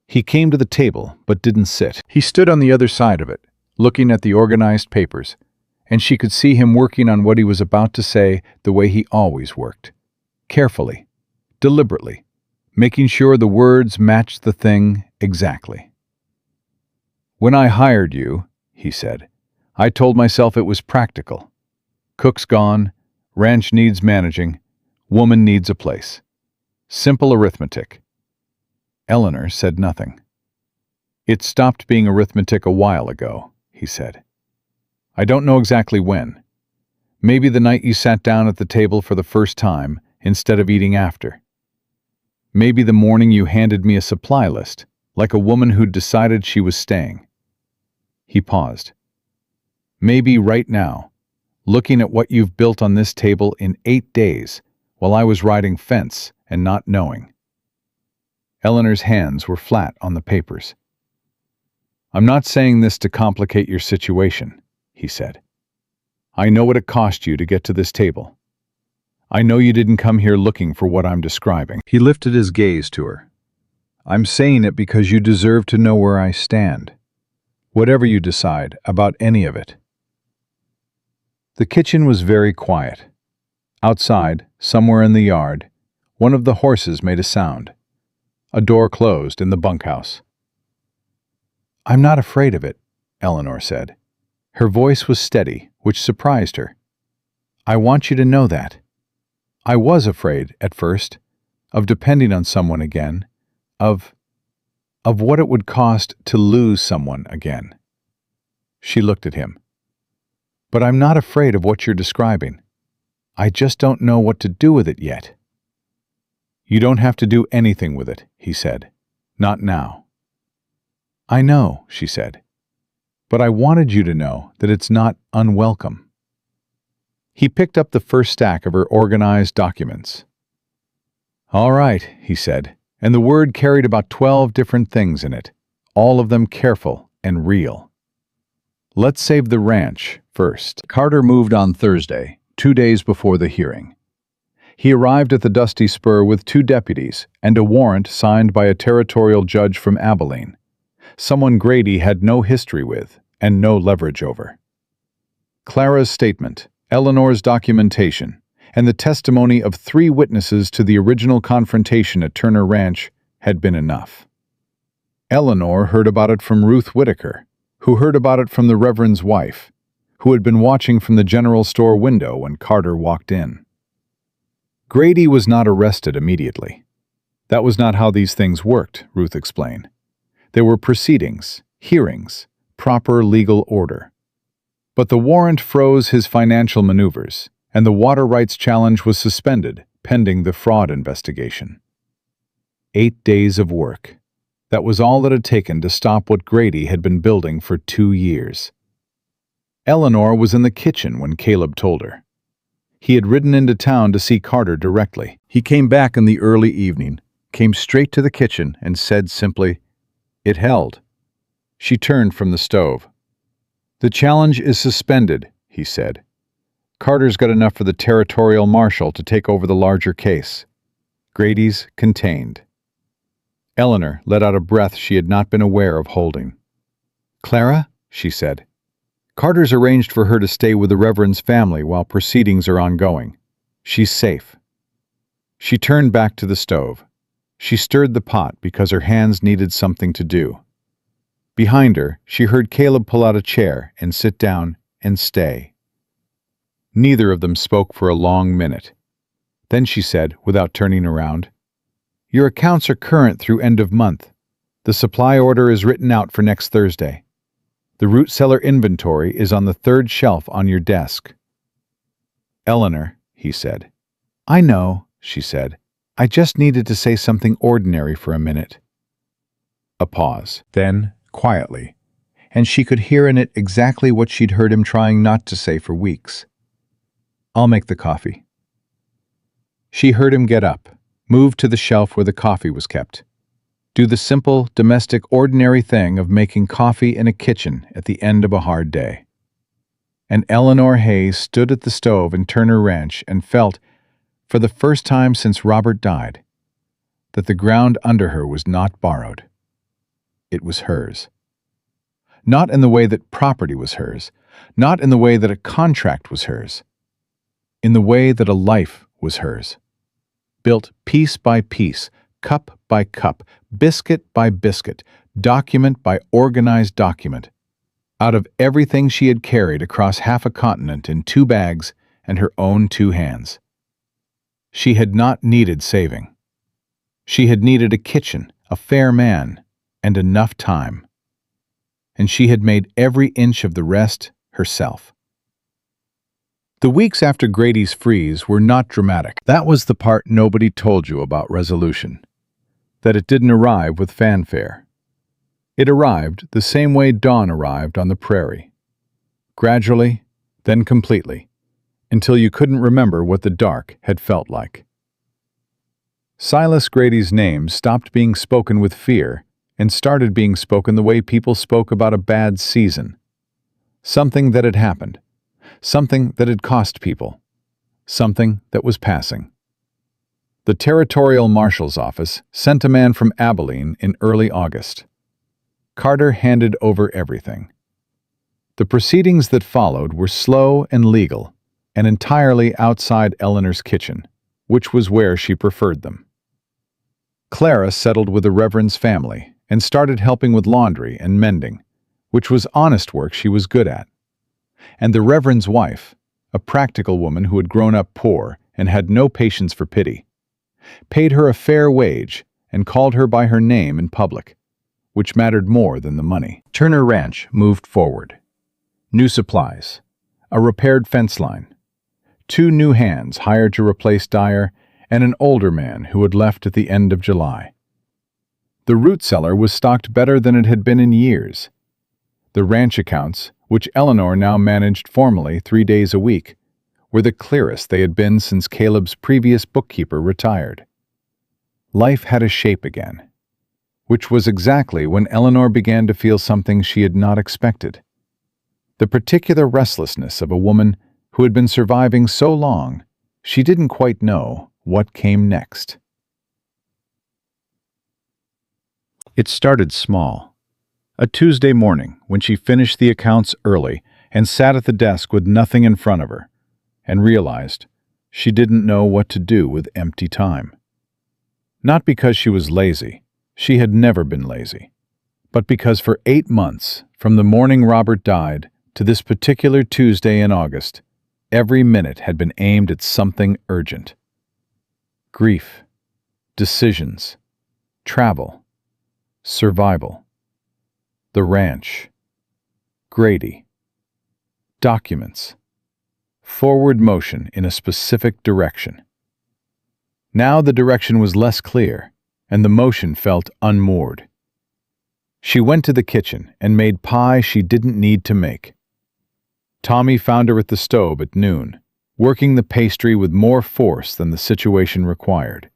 He came to the table, but didn't sit. He stood on the other side of it, looking at the organized papers, and she could see him working on what he was about to say the way he always worked. Carefully, deliberately, making sure the words matched the thing exactly. "When I hired you," he said, "I told myself it was practical. Cook's gone, ranch needs managing, woman needs a place. Simple arithmetic." Eleanor said nothing. "It stopped being arithmetic a while ago," he said. "I don't know exactly when. Maybe the night you sat down at the table for the first time instead of eating after. Maybe the morning you handed me a supply list, like a woman who'd decided she was staying. He paused. Maybe right now, looking at what you've built on this table in 8 days, while I was riding fence and not knowing. Eleanor's hands were flat on the papers. I'm not saying this to complicate your situation, he said. I know what it cost you to get to this table. I know you didn't come here looking for what I'm describing. He lifted his gaze to her. I'm saying it because you deserve to know where I stand, whatever you decide about any of it. The kitchen was very quiet. Outside, somewhere in the yard, one of the horses made a sound. A door closed in the bunkhouse. I'm not afraid of it, Eleanor said. Her voice was steady, which surprised her. I want you to know that. I was afraid, at first, of depending on someone again, of what it would cost to lose someone again. She looked at him. But I'm not afraid of what you're describing. I just don't know what to do with it yet. You don't have to do anything with it, he said. Not now. I know, she said. But I wanted you to know that it's not unwelcome. He picked up the first stack of her organized documents. All right, he said, and the word carried about 12 different things in it, all of them careful and real. Let's save the ranch first. Carter moved on Thursday, 2 days before the hearing. He arrived at the Dusty Spur with 2 deputies and a warrant signed by a territorial judge from Abilene, someone Grady had no history with and no leverage over. Clara's statement, Eleanor's documentation, and the testimony of 3 witnesses to the original confrontation at Turner Ranch had been enough. Eleanor heard about it from Ruth Whitaker, who heard about it from the Reverend's wife, who had been watching from the general store window when Carter walked in. Grady was not arrested immediately. That was not how these things worked, Ruth explained. There were proceedings, hearings, proper legal order. But the warrant froze his financial maneuvers, and the water rights challenge was suspended, pending the fraud investigation. 8 days of work. That was all it had taken to stop what Grady had been building for 2 years. Eleanor was in the kitchen when Caleb told her. He had ridden into town to see Carter directly. He came back in the early evening, came straight to the kitchen, and said simply, "It held." She turned from the stove. "The challenge is suspended," he said. "Carter's got enough for the territorial marshal to take over the larger case. Grady's contained." Eleanor let out a breath she had not been aware of holding. "Clara," she said, "Carter's arranged for her to stay with the Reverend's family while proceedings are ongoing. She's safe." She turned back to the stove. She stirred the pot because her hands needed something to do. Behind her, she heard Caleb pull out a chair and sit down and stay. Neither of them spoke for a long minute. Then she said, without turning around, "Your accounts are current through end of month. The supply order is written out for next Thursday. The root cellar inventory is on the 3rd shelf on your desk." "Eleanor," he said. "I know," she said. "I just needed to say something ordinary for a minute." A pause. Then, quietly, and she could hear in it exactly what she'd heard him trying not to say for weeks. "I'll make the coffee." She heard him get up, move to the shelf where the coffee was kept, do the simple, domestic, ordinary thing of making coffee in a kitchen at the end of a hard day. And Eleanor Hayes stood at the stove in Turner Ranch and felt, for the first time since Robert died, that the ground under her was not borrowed. It was hers. Not in the way that property was hers, not in the way that a contract was hers, in the way that a life was hers. Built piece by piece, cup by cup, biscuit by biscuit, document by organized document, out of everything she had carried across half a continent in 2 bags and her own 2 hands. She had not needed saving. She had needed a kitchen, a fair man, and enough time. And she had made every inch of the rest herself. The weeks after Grady's freeze were not dramatic. That was the part nobody told you about resolution. That it didn't arrive with fanfare. It arrived the same way dawn arrived on the prairie. Gradually, then completely, until you couldn't remember what the dark had felt like. Silas Grady's name stopped being spoken with fear and started being spoken the way people spoke about a bad season. Something that had happened. Something that had cost people. Something that was passing. The Territorial Marshal's Office sent a man from Abilene in early August. Carter handed over everything. The proceedings that followed were slow and legal, and entirely outside Eleanor's kitchen, which was where she preferred them. Clara settled with the Reverend's family and started helping with laundry and mending, which was honest work she was good at. And the Reverend's wife, a practical woman who had grown up poor and had no patience for pity, paid her a fair wage and called her by her name in public, which mattered more than the money. Turner Ranch moved forward. New supplies, a repaired fence line, 2 new hands hired to replace Dyer, and an older man who had left at the end of July. The root cellar was stocked better than it had been in years. The ranch accounts, which Eleanor now managed formally 3 days a week, were the clearest they had been since Caleb's previous bookkeeper retired. Life had a shape again, which was exactly when Eleanor began to feel something she had not expected. The particular restlessness of a woman who had been surviving so long, she didn't quite know what came next. It started small. A Tuesday morning when she finished the accounts early and sat at the desk with nothing in front of her, and realized she didn't know what to do with empty time. Not because she was lazy, she had never been lazy, but because for 8 months, from the morning Robert died to this particular Tuesday in August, every minute had been aimed at something urgent. Grief, decisions, travel, survival, the ranch, Grady, documents, forward motion in a specific direction. Now the direction was less clear, and the motion felt unmoored. She went to the kitchen and made pie she didn't need to make. Tommy found her at the stove at noon, working the pastry with more force than the situation required.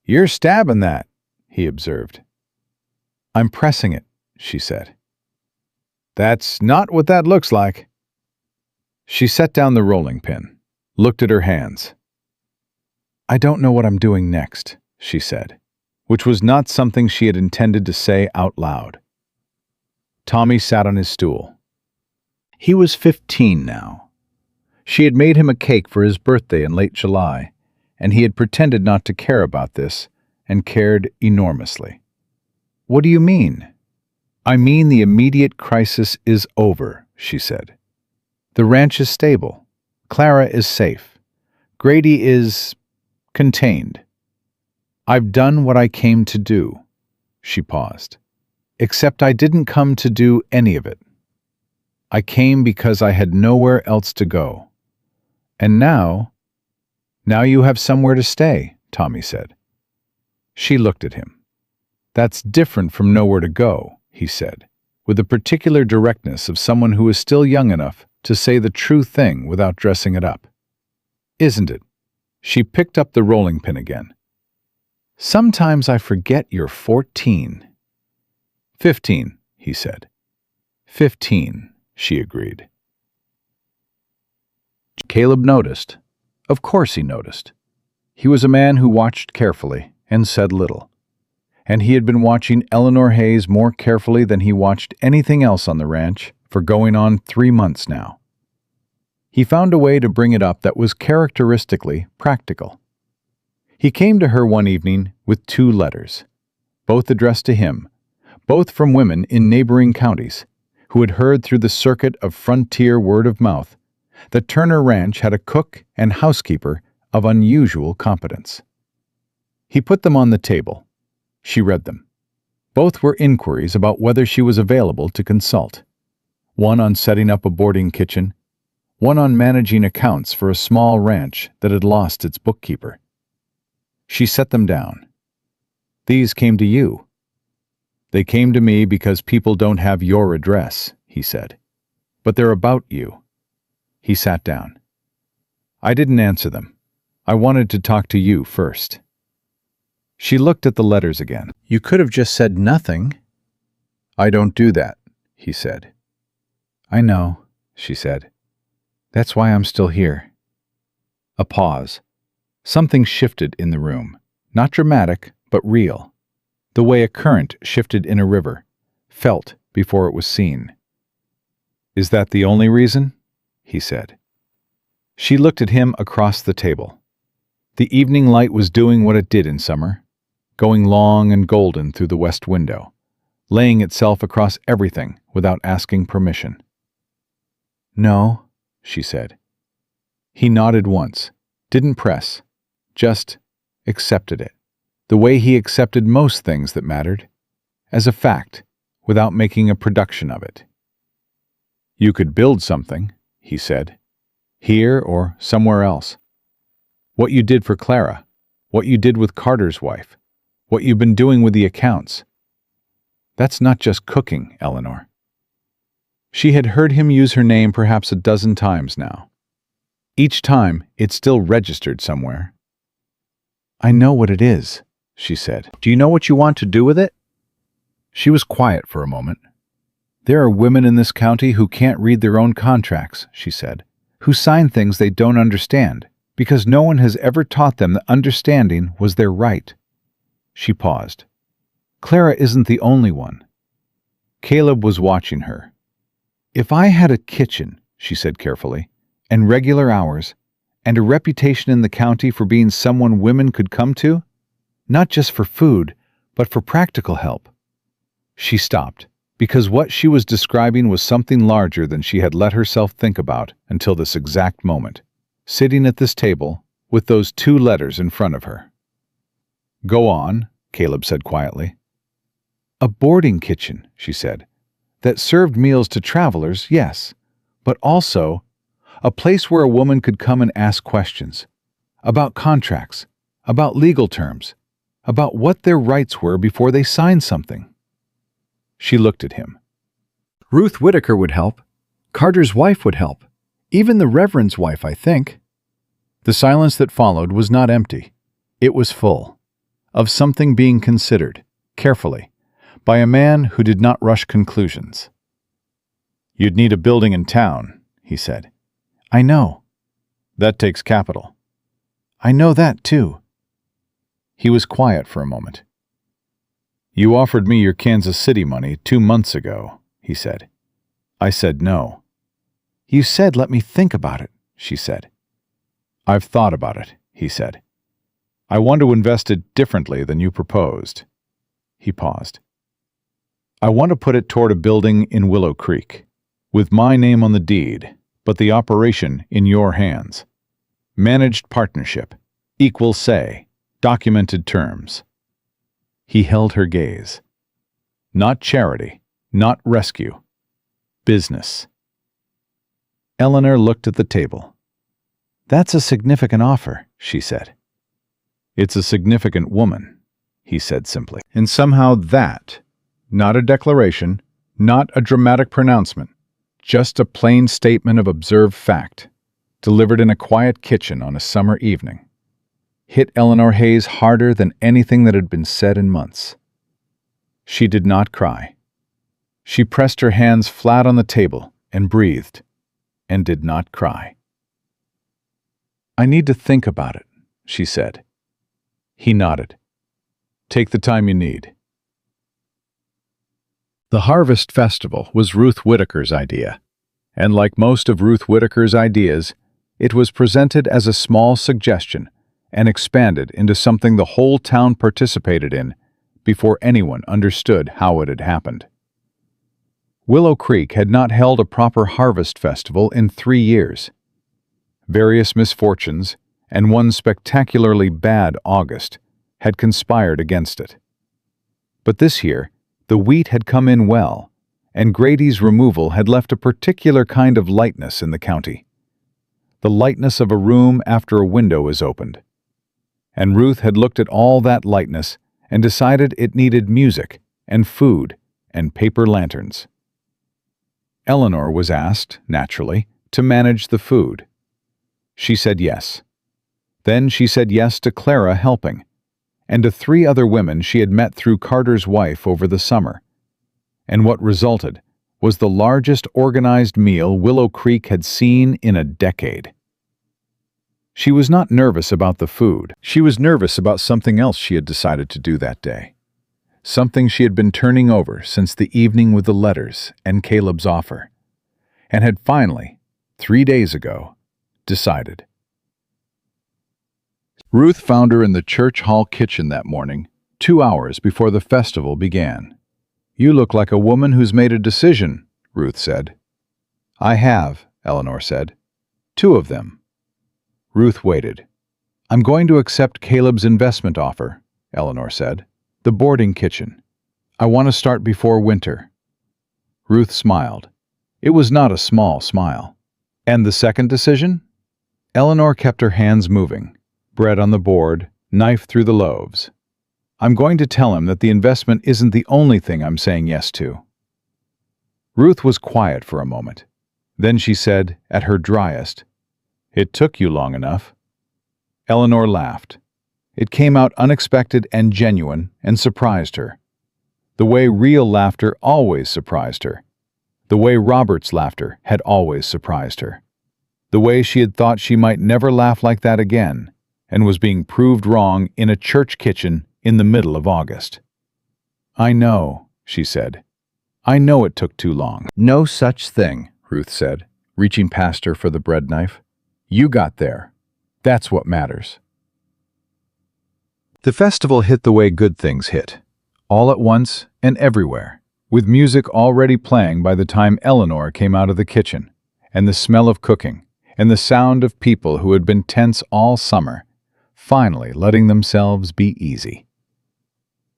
"You're stabbing that," he observed. "I'm pressing it," she said. "That's not what that looks like." She set down the rolling pin, looked at her hands. "I don't know what I'm doing next," she said, which was not something she had intended to say out loud. Tommy sat on his stool. He was 15 now. She had made him a cake for his birthday in late July, and he had pretended not to care about this, and cared enormously. "What do you mean?" "I mean the immediate crisis is over," she said. "The ranch is stable. Clara is safe. Grady is contained. I've done what I came to do." She paused. "Except I didn't come to do any of it. I came because I had nowhere else to go. And now you have somewhere to stay," Tommy said. She looked at him. "That's different from nowhere to go," he said, with the particular directness of someone who is still young enough to say the true thing without dressing it up. "Isn't it?" She picked up the rolling pin again. "Sometimes I forget you're 14. 15, he said. 15, she agreed. Caleb noticed. Of course he noticed. He was a man who watched carefully and said little. And he had been watching Eleanor Hayes more carefully than he watched anything else on the ranch for going on 3 months now. He found a way to bring it up that was characteristically practical. He came to her one evening with 2 letters, both addressed to him, both from women in neighboring counties, who had heard through the circuit of frontier word of mouth that Turner Ranch had a cook and housekeeper of unusual competence. He put them on the table. She read them. Both were inquiries about whether she was available to consult. One on setting up a boarding kitchen, one on managing accounts for a small ranch that had lost its bookkeeper. She set them down. "These came to you." "They came to me because people don't have your address," he said. "But they're about you." He sat down. "I didn't answer them. I wanted to talk to you first." She looked at the letters again. "You could have just said nothing." "I don't do that," he said. "I know," she said. "That's why I'm still here." A pause. Something shifted in the room. Not dramatic, but real. The way a current shifted in a river, felt before it was seen. "Is that the only reason?" he said. She looked at him across the table. The evening light was doing what it did in summer, going long and golden through the west window, laying itself across everything without asking permission. "No," she said. He nodded once, didn't press, just accepted it, the way he accepted most things that mattered, as a fact, without making a production of it. "You could build something," he said, "here or somewhere else. What you did for Clara, what you did with Carter's wife, what you've been doing with the accounts. That's not just cooking, Eleanor." She had heard him use her name perhaps a dozen times now. Each time, it still registered somewhere. "I know what it is," she said. "Do you know what you want to do with it?" She was quiet for a moment. "There are women in this county who can't read their own contracts," she said, "who sign things they don't understand, because no one has ever taught them that understanding was their right." She paused. "Clara isn't the only one." Caleb was watching her. "If I had a kitchen," she said carefully, "and regular hours, and a reputation in the county for being someone women could come to, not just for food, but for practical help." She stopped, because what she was describing was something larger than she had let herself think about until this exact moment, sitting at this table with those two letters in front of her. "Go on," Caleb said quietly. "A boarding kitchen," she said, "that served meals to travelers, yes, but also a place where a woman could come and ask questions about contracts, about legal terms, about what their rights were before they signed something." She looked at him. "Ruth Whitaker would help. Carter's wife would help. Even the Reverend's wife, I think." The silence that followed was not empty. It was full of something being considered, carefully, by a man who did not rush conclusions. "You'd need a building in town," he said. "I know." "That takes capital." "I know that, too." He was quiet for a moment. "You offered me your Kansas City money 2 months ago," he said. "I said no." "You said let me think about it," she said. "I've thought about it," he said. "I want to invest it differently than you proposed." He paused. "I want to put it toward a building in Willow Creek, with my name on the deed, but the operation in your hands. Managed partnership, equal say, documented terms." He held her gaze. "Not charity, not rescue. Business." Eleanor looked at the table. "That's a significant offer," she said. "It's a significant woman," he said simply. And somehow that, not a declaration, not a dramatic pronouncement, just a plain statement of observed fact, delivered in a quiet kitchen on a summer evening, hit Eleanor Hayes harder than anything that had been said in months. She did not cry. She pressed her hands flat on the table and breathed, and did not cry. "I need to think about it," she said. He nodded. "Take the time you need." The Harvest Festival was Ruth Whitaker's idea, and like most of Ruth Whitaker's ideas, it was presented as a small suggestion and expanded into something the whole town participated in before anyone understood how it had happened. Willow Creek had not held a proper harvest festival in 3 years. Various misfortunes and one spectacularly bad August had conspired against it. But this year, the wheat had come in well, and Grady's removal had left a particular kind of lightness in the county, the lightness of a room after a window is opened. And Ruth had looked at all that lightness and decided it needed music and food and paper lanterns. Eleanor was asked, naturally, to manage the food. She said yes. Then she said yes to Clara helping, and to 3 other women she had met through Carter's wife over the summer. And what resulted was the largest organized meal Willow Creek had seen in a decade. She was not nervous about the food. She was nervous about something else she had decided to do that day. Something she had been turning over since the evening with the letters and Caleb's offer, and had finally, 3 days ago, decided. Ruth found her in the church hall kitchen that morning, 2 hours before the festival began. "You look like a woman who's made a decision," Ruth said. "I have," Eleanor said. "2 of them." Ruth waited. "I'm going to accept Caleb's investment offer," Eleanor said. "The boarding kitchen. I want to start before winter." Ruth smiled. It was not a small smile. "And the second decision?" Eleanor kept her hands moving. Bread on the board, knife through the loaves. "I'm going to tell him that the investment isn't the only thing I'm saying yes to." Ruth was quiet for a moment. Then she said, at her driest, "It took you long enough." Eleanor laughed. It came out unexpected and genuine and surprised her. The way real laughter always surprised her. The way Robert's laughter had always surprised her. The way she had thought she might never laugh like that again, and was being proved wrong in a church kitchen in the middle of August. "I know," she said. "I know it took too long." "No such thing," Ruth said, reaching past her for the bread knife. "You got there. That's what matters." The festival hit the way good things hit, all at once and everywhere, with music already playing by the time Eleanor came out of the kitchen, and the smell of cooking, and the sound of people who had been tense all summer, finally letting themselves be easy.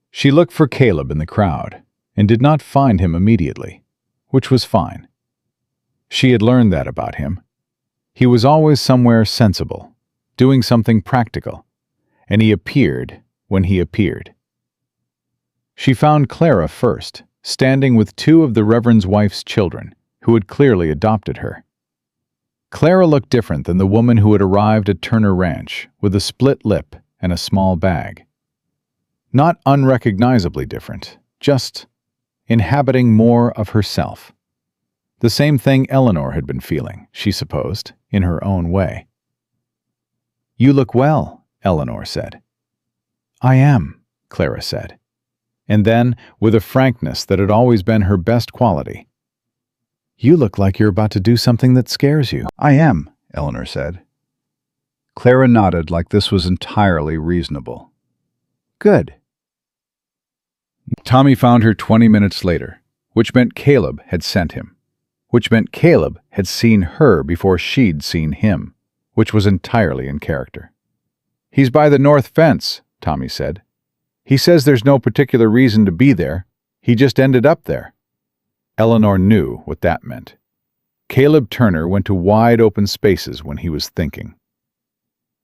She looked for Caleb in the crowd, and did not find him immediately, which was fine. She had learned that about him. He was always somewhere sensible, doing something practical, and he appeared when he appeared. She found Clara first, standing with 2 of the Reverend's wife's children, who had clearly adopted her. Clara looked different than the woman who had arrived at Turner Ranch, with a split lip and a small bag. Not unrecognizably different, just inhabiting more of herself. The same thing Eleanor had been feeling, she supposed, in her own way. "You look well," Eleanor said. "I am," Clara said. And then, with a frankness that had always been her best quality, "You look like you're about to do something that scares you." "I am," Eleanor said. Clara nodded like this was entirely reasonable. "Good." Tommy found her 20 minutes later, which meant Caleb had sent him, which meant Caleb had seen her before she'd seen him, which was entirely in character. "He's by the north fence," Tommy said. "He says there's no particular reason to be there. He just ended up there." Eleanor knew what that meant. Caleb Turner went to wide-open spaces when he was thinking.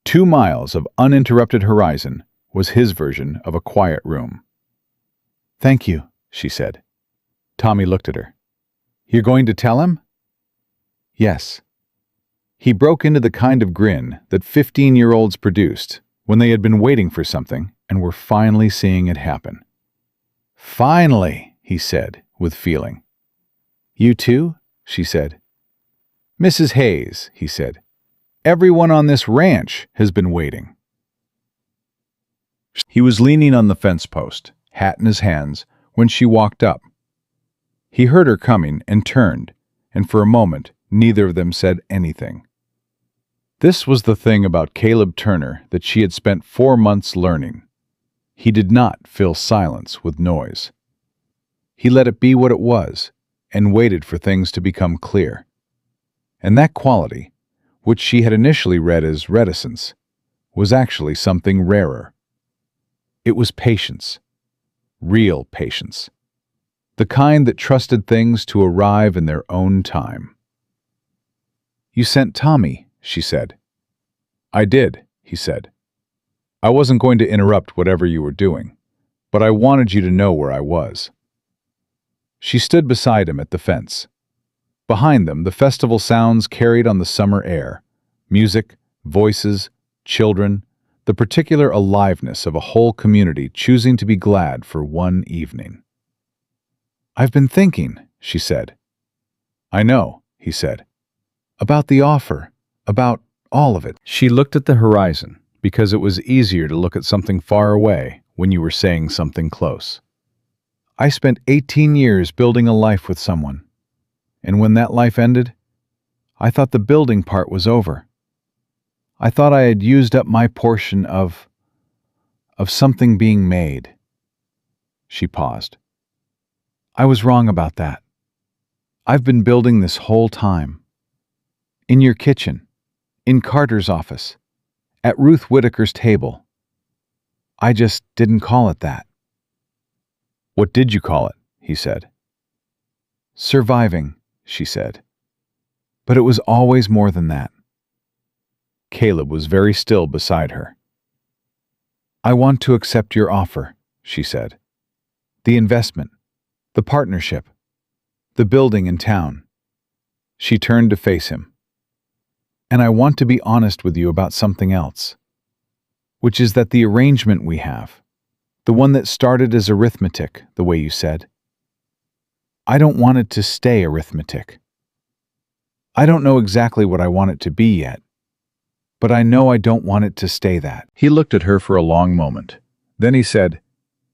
2 miles of uninterrupted horizon was his version of a quiet room. "Thank you," she said. Tommy looked at her. "You're going to tell him?" "Yes." He broke into the kind of grin that 15-year-olds produced when they had been waiting for something and were finally seeing it happen. "Finally," he said, with feeling. "You too?" she said. "Mrs. Hayes," he said. "Everyone on this ranch has been waiting." He was leaning on the fence post, hat in his hands, when she walked up. He heard her coming and turned, and for a moment neither of them said anything. This was the thing about Caleb Turner that she had spent 4 months learning. He did not fill silence with noise. He let it be what it was, and waited for things to become clear. And that quality, which she had initially read as reticence, was actually something rarer. It was patience. Real patience. The kind that trusted things to arrive in their own time. "You sent Tommy," she said. I did, he said. I wasn't going to interrupt whatever you were doing, but I wanted you to know where I was. She stood beside him at the fence. Behind them, the festival sounds carried on the summer air. Music, voices, children, the particular aliveness of a whole community choosing to be glad for one evening. I've been thinking, she said. I know, he said. About the offer, about all of it. She looked at the horizon, because it was easier to look at something far away when you were saying something close. I spent 18 years building a life with someone, and when that life ended, I thought the building part was over. I thought I had used up my portion of something being made. She paused. I was wrong about that. I've been building this whole time. In your kitchen, in Carter's office, at Ruth Whitaker's table. I just didn't call it that. What did you call it? He said. Surviving, she said. But it was always more than that. Caleb was very still beside her. I want to accept your offer, she said. The investment, the partnership, the building in town. She turned to face him. And I want to be honest with you about something else, which is that the arrangement we have, the one that started as arithmetic, the way you said, I don't want it to stay arithmetic. I don't know exactly what I want it to be yet, but I know I don't want it to stay that. He looked at her for a long moment. Then he said,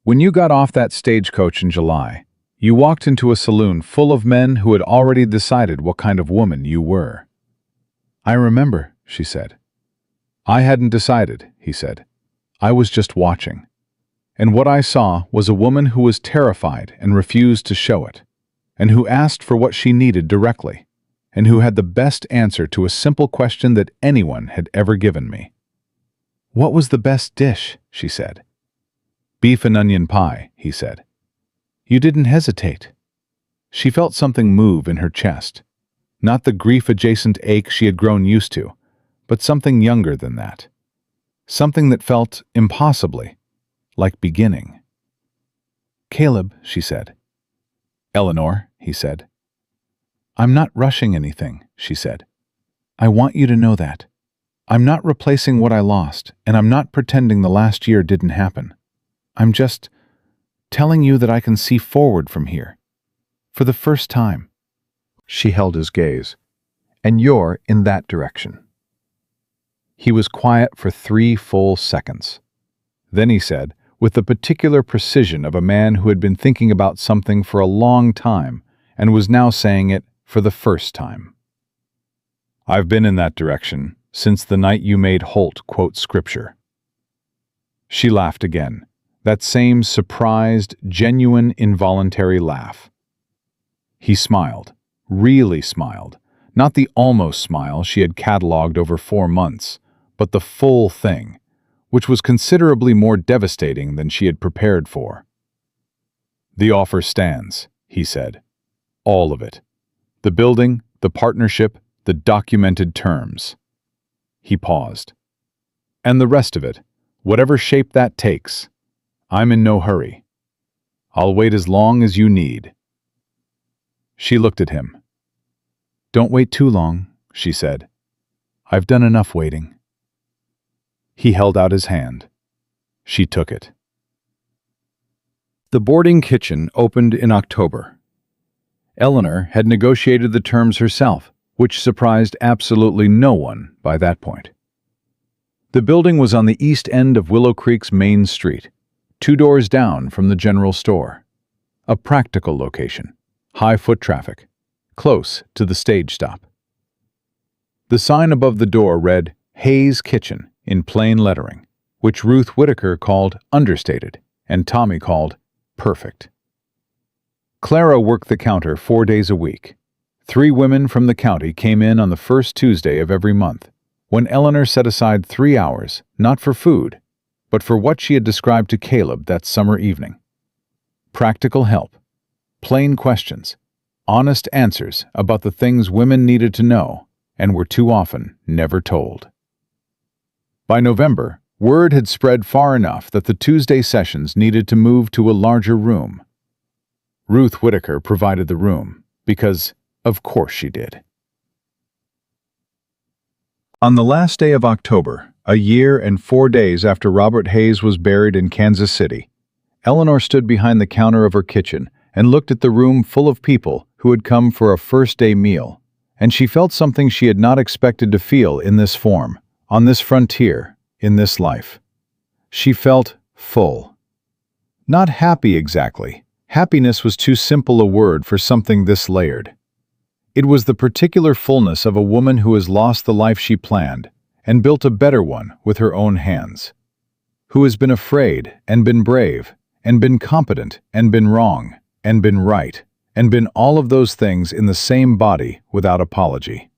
When you got off that stagecoach in July, you walked into a saloon full of men who had already decided what kind of woman you were. I remember, she said. I hadn't decided, he said. I was just watching. And what I saw was a woman who was terrified and refused to show it, and who asked for what she needed directly, and who had the best answer to a simple question that anyone had ever given me. What was the best dish? She said. Beef and onion pie, he said. You didn't hesitate. She felt something move in her chest. Not the grief-adjacent ache she had grown used to, but something younger than that. Something that felt impossibly like beginning. Caleb, she said. Eleanor, he said. I'm not rushing anything, she said. I want you to know that. I'm not replacing what I lost, and I'm not pretending the last year didn't happen. I'm just telling you that I can see forward from here. For the first time. She held his gaze. And you're in that direction. He was quiet for 3 full seconds. Then he said, with the particular precision of a man who had been thinking about something for a long time and was now saying it for the first time. I've been in that direction since the night you made Holt quote scripture. She laughed again, that same surprised, genuine, involuntary laugh. He smiled. Really smiled, not the almost smile she had catalogued over 4 months, but the full thing, which was considerably more devastating than she had prepared for. The offer stands, he said. All of it. The building, the partnership, the documented terms. He paused. And the rest of it, whatever shape that takes, I'm in no hurry. I'll wait as long as you need. She looked at him. Don't wait too long, she said. I've done enough waiting. He held out his hand. She took it. The boarding kitchen opened in October. Eleanor had negotiated the terms herself, which surprised absolutely no one by that point. The building was on the east end of Willow Creek's main street, 2 doors down from the general store. A practical location, high foot traffic, close to the stage stop. The sign above the door read, Hayes Kitchen, in plain lettering, which Ruth Whitaker called understated and Tommy called perfect. Clara worked the counter 4 days a week. 3 women from the county came in on the first Tuesday of every month, when Eleanor set aside 3 hours, not for food, but for what she had described to Caleb that summer evening. Practical help, plain questions, honest answers about the things women needed to know and were too often never told. By November, word had spread far enough that the Tuesday sessions needed to move to a larger room. Ruth Whitaker provided the room, because, of course she did. On the last day of October, a year and 4 days after Robert Hayes was buried in Kansas City, Eleanor stood behind the counter of her kitchen and looked at the room full of people who had come for a first-day meal, and she felt something she had not expected to feel in this form, on this frontier, in this life. She felt full. Not happy exactly. Happiness was too simple a word for something this layered. It was the particular fullness of a woman who has lost the life she planned and built a better one with her own hands, who has been afraid and been brave and been competent and been wrong and been right and been all of those things in the same body without apology.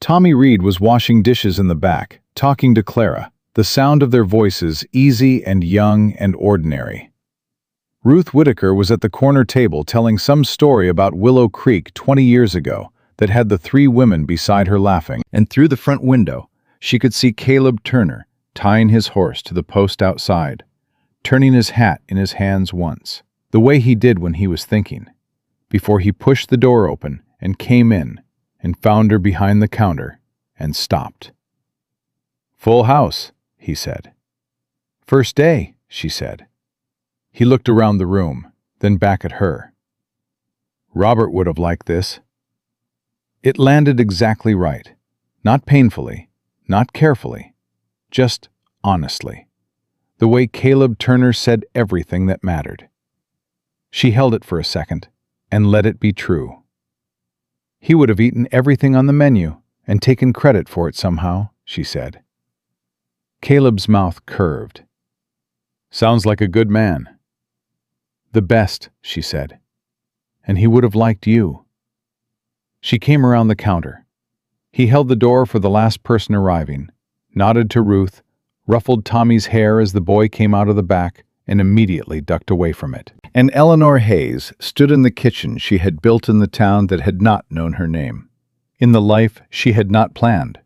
Tommy Reed was washing dishes in the back, talking to Clara, the sound of their voices easy and young and ordinary. Ruth Whitaker was at the corner table telling some story about Willow Creek 20 years ago that had the 3 women beside her laughing, and through the front window she could see Caleb Turner tying his horse to the post outside, turning his hat in his hands once, the way he did when he was thinking, before he pushed the door open and came in and found her behind the counter and stopped. "Full house," he said. "First day," she said. He looked around the room, then back at her. Robert would have liked this. It landed exactly right. Not painfully, not carefully, just honestly. The way Caleb Turner said everything that mattered. She held it for a second and let it be true. He would have eaten everything on the menu and taken credit for it somehow, she said. Caleb's mouth curved. "Sounds like a good man." "The best," she said. "And he would have liked you." She came around the counter. He held the door for the last person arriving, nodded to Ruth, ruffled Tommy's hair as the boy came out of the back, and immediately ducked away from it. And Eleanor Hayes stood in the kitchen she had built in the town that had not known her name, in the life she had not planned,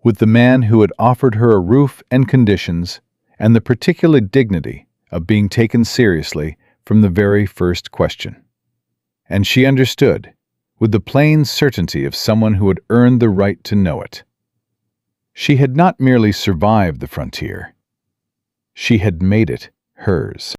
with the man who had offered her a roof and conditions, and the particular dignity of being taken seriously from the very first question. And she understood, with the plain certainty of someone who had earned the right to know it. She had not merely survived the frontier. She had made it hers.